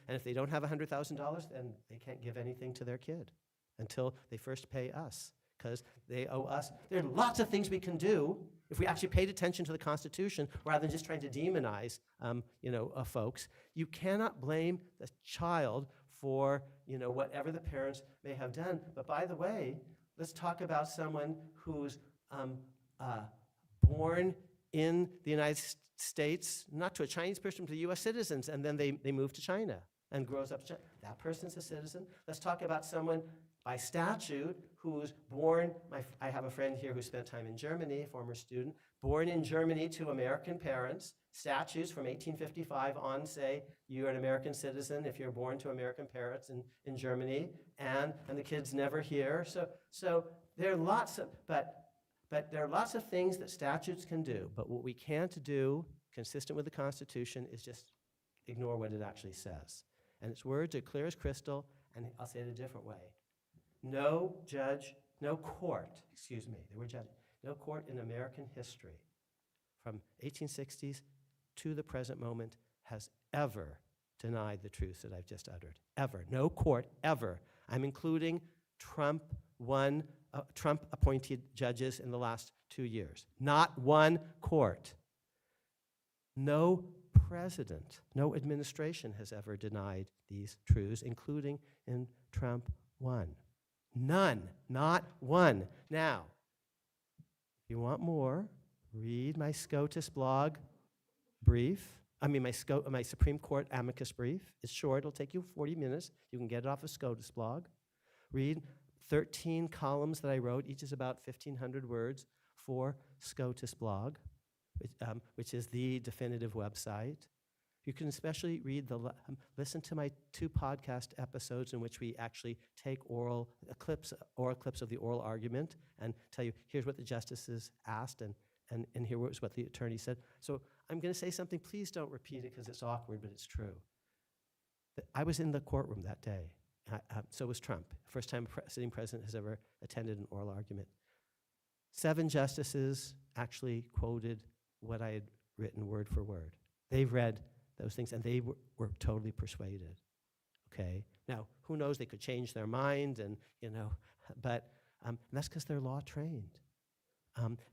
S2: if they don't have $100,000, then they can't give anything to their kid until they first pay us, because they owe us. There are lots of things we can do if we actually paid attention to the Constitution rather than just trying to demonize, folks. You cannot blame the child for, whatever the parents may have done. But by the way, let's talk about someone who's born in the United States, not to a Chinese person, but to U.S. citizens, and then they move to China and grows up. That person's a citizen. Let's talk about someone by statute who's born, I have a friend here who spent time in Germany, a former student, born in Germany to American parents. Statutes from 1855 on say you're an American citizen if you're born to American parents in Germany, and the kid's never here. So there are lots of, but there are lots of things that statutes can do. But what we can't do, consistent with the Constitution, is just ignore what it actually says. And its words are clear as crystal, and I'll say it a different way. No court in American history from 1860s to the present moment has ever denied the truths that I've just uttered. Ever. No court, ever. I'm including Trump appointed judges in the last 2 years. Not one court. No president, no administration has ever denied these truths, including in Trump 1. None, not one. Now, if you want more, read my SCOTUS blog brief. My Supreme Court amicus brief. It's short, it'll take you 40 minutes. You can get it off of SCOTUS blog. Read 13 columns that I wrote, each is about 1,500 words, for SCOTUS blog, which is the definitive website. You can especially listen to my 2 podcast episodes in which we actually take oral clips of the oral argument and tell you, here's what the justices asked, and here was what the attorney said. So I'm going to say something, please don't repeat it because it's awkward, but it's true. I was in the courtroom that day. So was Trump. First time a sitting president has ever attended an oral argument. 7 justices actually quoted what I had written word for word. They've read those things, and they were totally persuaded. Okay? Now, who knows? They could change their mind, but that's because they're law trained.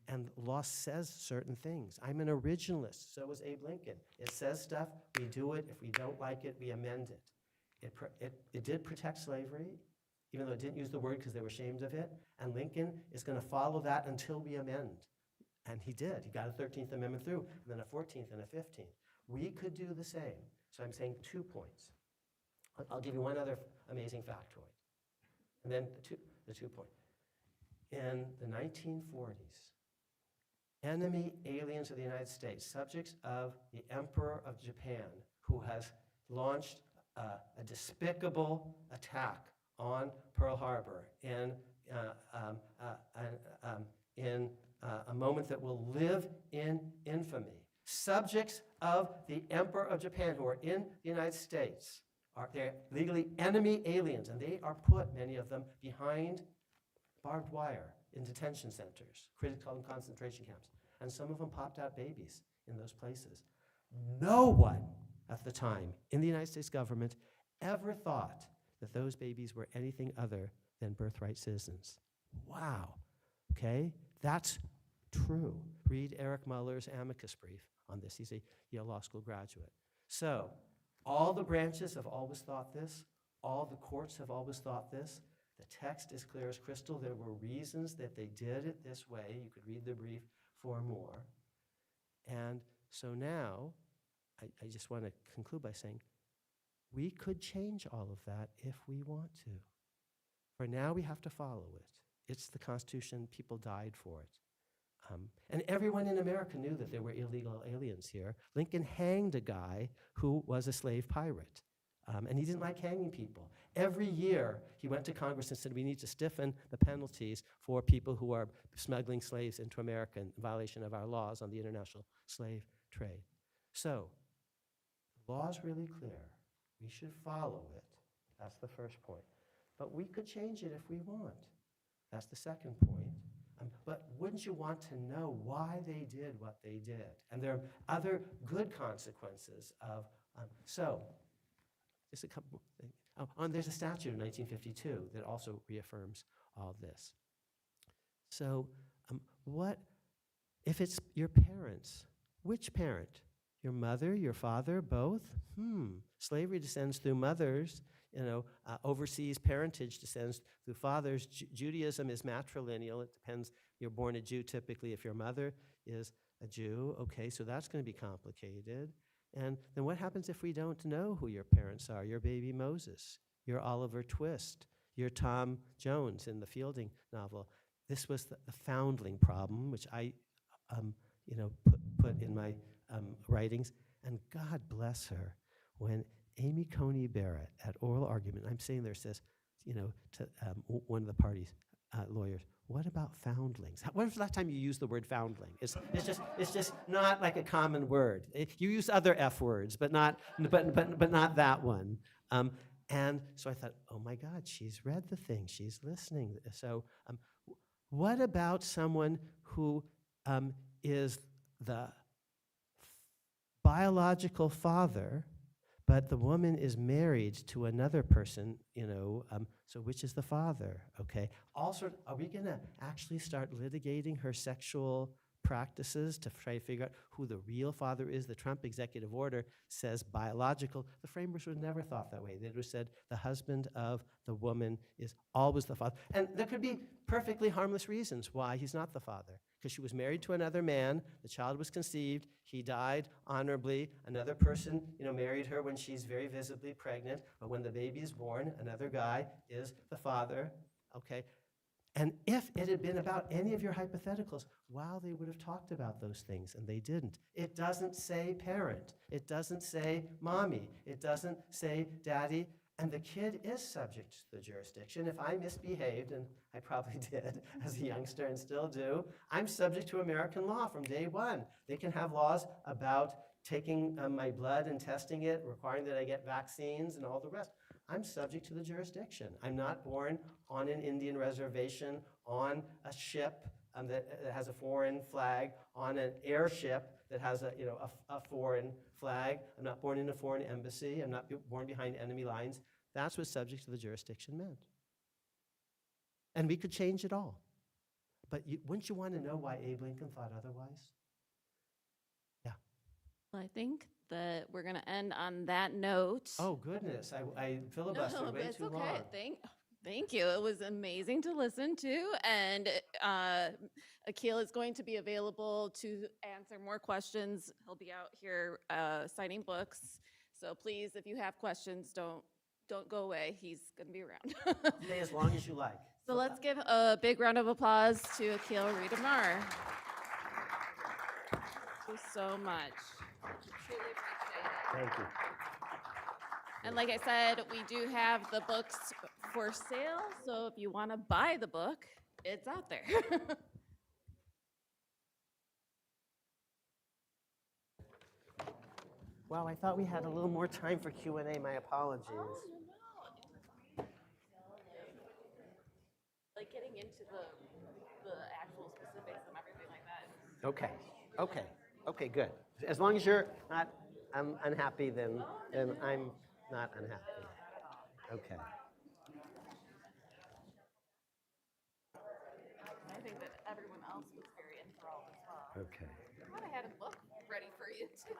S2: And law says certain things. I'm an originalist. So was Abe Lincoln. It says stuff. We do it. If we don't like it, we amend it. It did protect slavery, even though it didn't use the word because they were ashamed of it. And Lincoln is going to follow that until we amend. And he did. He got a 13th Amendment through, and then a 14th and a 15th. We could do the same. So I'm saying 2 points. I'll give you one other amazing factoid. And then the 2 points. In the 1940s, enemy aliens of the United States, subjects of the Emperor of Japan, who has launched a despicable attack on Pearl Harbor in a moment that will live in infamy. Subjects of the Emperor of Japan who are in the United States, they're legally enemy aliens, and they are put, many of them, behind barbed wire in detention centers, critical concentration camps. And some of them popped out babies in those places. No one at the time in the United States government ever thought that those babies were anything other than birthright citizens. Wow. Okay? That's true. Read Eric Muller's amicus brief on this. He's a Yale Law School graduate. So, all the branches have always thought this. All the courts have always thought this. The text is clear as crystal. There were reasons that they did it this way. You could read the brief for more. And so now, I just want to conclude by saying, we could change all of that if we want to. For now, we have to follow it. It's the Constitution. People died for it. And everyone in America knew that there were illegal aliens here. Lincoln hanged a guy who was a slave pirate. And he didn't like hanging people. Every year, he went to Congress and said, we need to stiffen the penalties for people who are smuggling slaves into America in violation of our laws on the international slave trade. So, the law is really clear. We should follow it. That's the first point. But we could change it if we want. That's the second point. But wouldn't you want to know why they did what they did? And there are other good consequences of, just a couple more things. There's a statute in 1952 that also reaffirms all this. So what, if it's your parents, which parent? Your mother, your father, both? Slavery descends through mothers. Overseas parentage descends through fathers. Judaism is matrilineal. It depends. You're born a Jew typically if your mother is a Jew. Okay, so that's going to be complicated. And then what happens if we don't know who your parents are? Your baby Moses, your Oliver Twist, your Tom Jones in the Fielding novel. This was the foundling problem, which I put in my writings. And God bless her, when Amy Coney Barrett at oral argument, I'm saying there, says, to one of the parties' lawyers, what about foundlings? When was the last time you used the word foundling? It's just not like a common word. You use other F words, but not that one. And so I thought, oh my God, she's read the thing, she's listening. So what about someone who is the biological father, but the woman is married to another person, so which is the father, okay? Also, are we gonna actually start litigating her sexual practices to try to figure out who the real father is? The Trump executive order says biological. The framers would have never thought that way. They would have said the husband of the woman is always the father. And there could be perfectly harmless reasons why he's not the father. Because she was married to another man, the child was conceived, he died honorably, another person, married her when she's very visibly pregnant, but when the baby is born, another guy is the father, okay? And if it had been about any of your hypotheticals, wow, they would have talked about those things, and they didn't. It doesn't say parent. It doesn't say mommy. It doesn't say daddy. And the kid is subject to the jurisdiction. If I misbehaved, and I probably did as a youngster and still do, I'm subject to American law from day one. They can have laws about taking my blood and testing it, requiring that I get vaccines and all the rest. I'm subject to the jurisdiction. I'm not born on an Indian reservation, on a ship that has a foreign flag, on an airship that has a foreign flag. I'm not born in a foreign embassy. I'm not born behind enemy lines. That's what subject to the jurisdiction meant. And we could change it all. But wouldn't you want to know why Abe Lincoln thought otherwise? Yeah.
S1: Well, I think that we're going to end on that note.
S2: Oh, goodness. I filibustered way too long.
S1: Thank you. It was amazing to listen to. And Akhil is going to be available to answer more questions. He'll be out here signing books. So please, if you have questions, don't go away. He's going to be around.
S2: Stay as long as you like.
S1: So let's give a big round of applause to Akhil Amar. Thank you so much. Truly appreciate it.
S2: Thank you.
S1: And like I said, we do have the books for sale. So if you want to buy the book, it's out there.
S2: Wow, I thought we had a little more time for Q&A. My apologies.
S1: Like getting into the actual specifics and everything like that.
S2: Okay, good. As long as you're not unhappy, then I'm not unhappy. Okay.
S1: I think that everyone else was very enthralled as well.
S2: Okay.
S1: I thought I had a book ready for you too.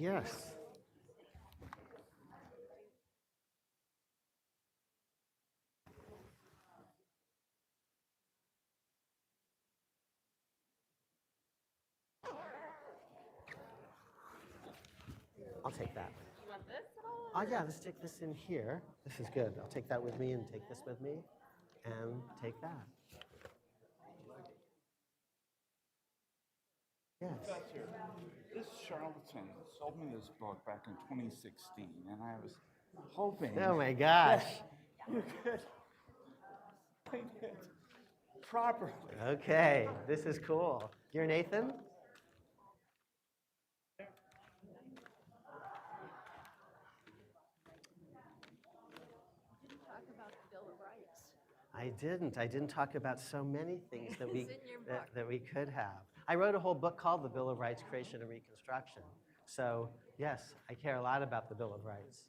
S2: Yes. I'll take that.
S1: You want this at all?
S2: Oh, yeah, let's stick this in here. This is good. I'll take that with me and take this with me and take that. Yes.
S5: Professor, this charlatan sold me this book back in 2016, and I was hoping
S2: Oh, my gosh.
S5: you could explain it properly.
S2: Okay, this is cool. You're Nathan?
S6: Talk about the Bill of Rights.
S2: I didn't. I didn't talk about so many things that we,
S6: It's in your book.
S2: that we could have. I wrote a whole book called The Bill of Rights, Creation and Reconstruction. So, yes, I care a lot about the Bill of Rights.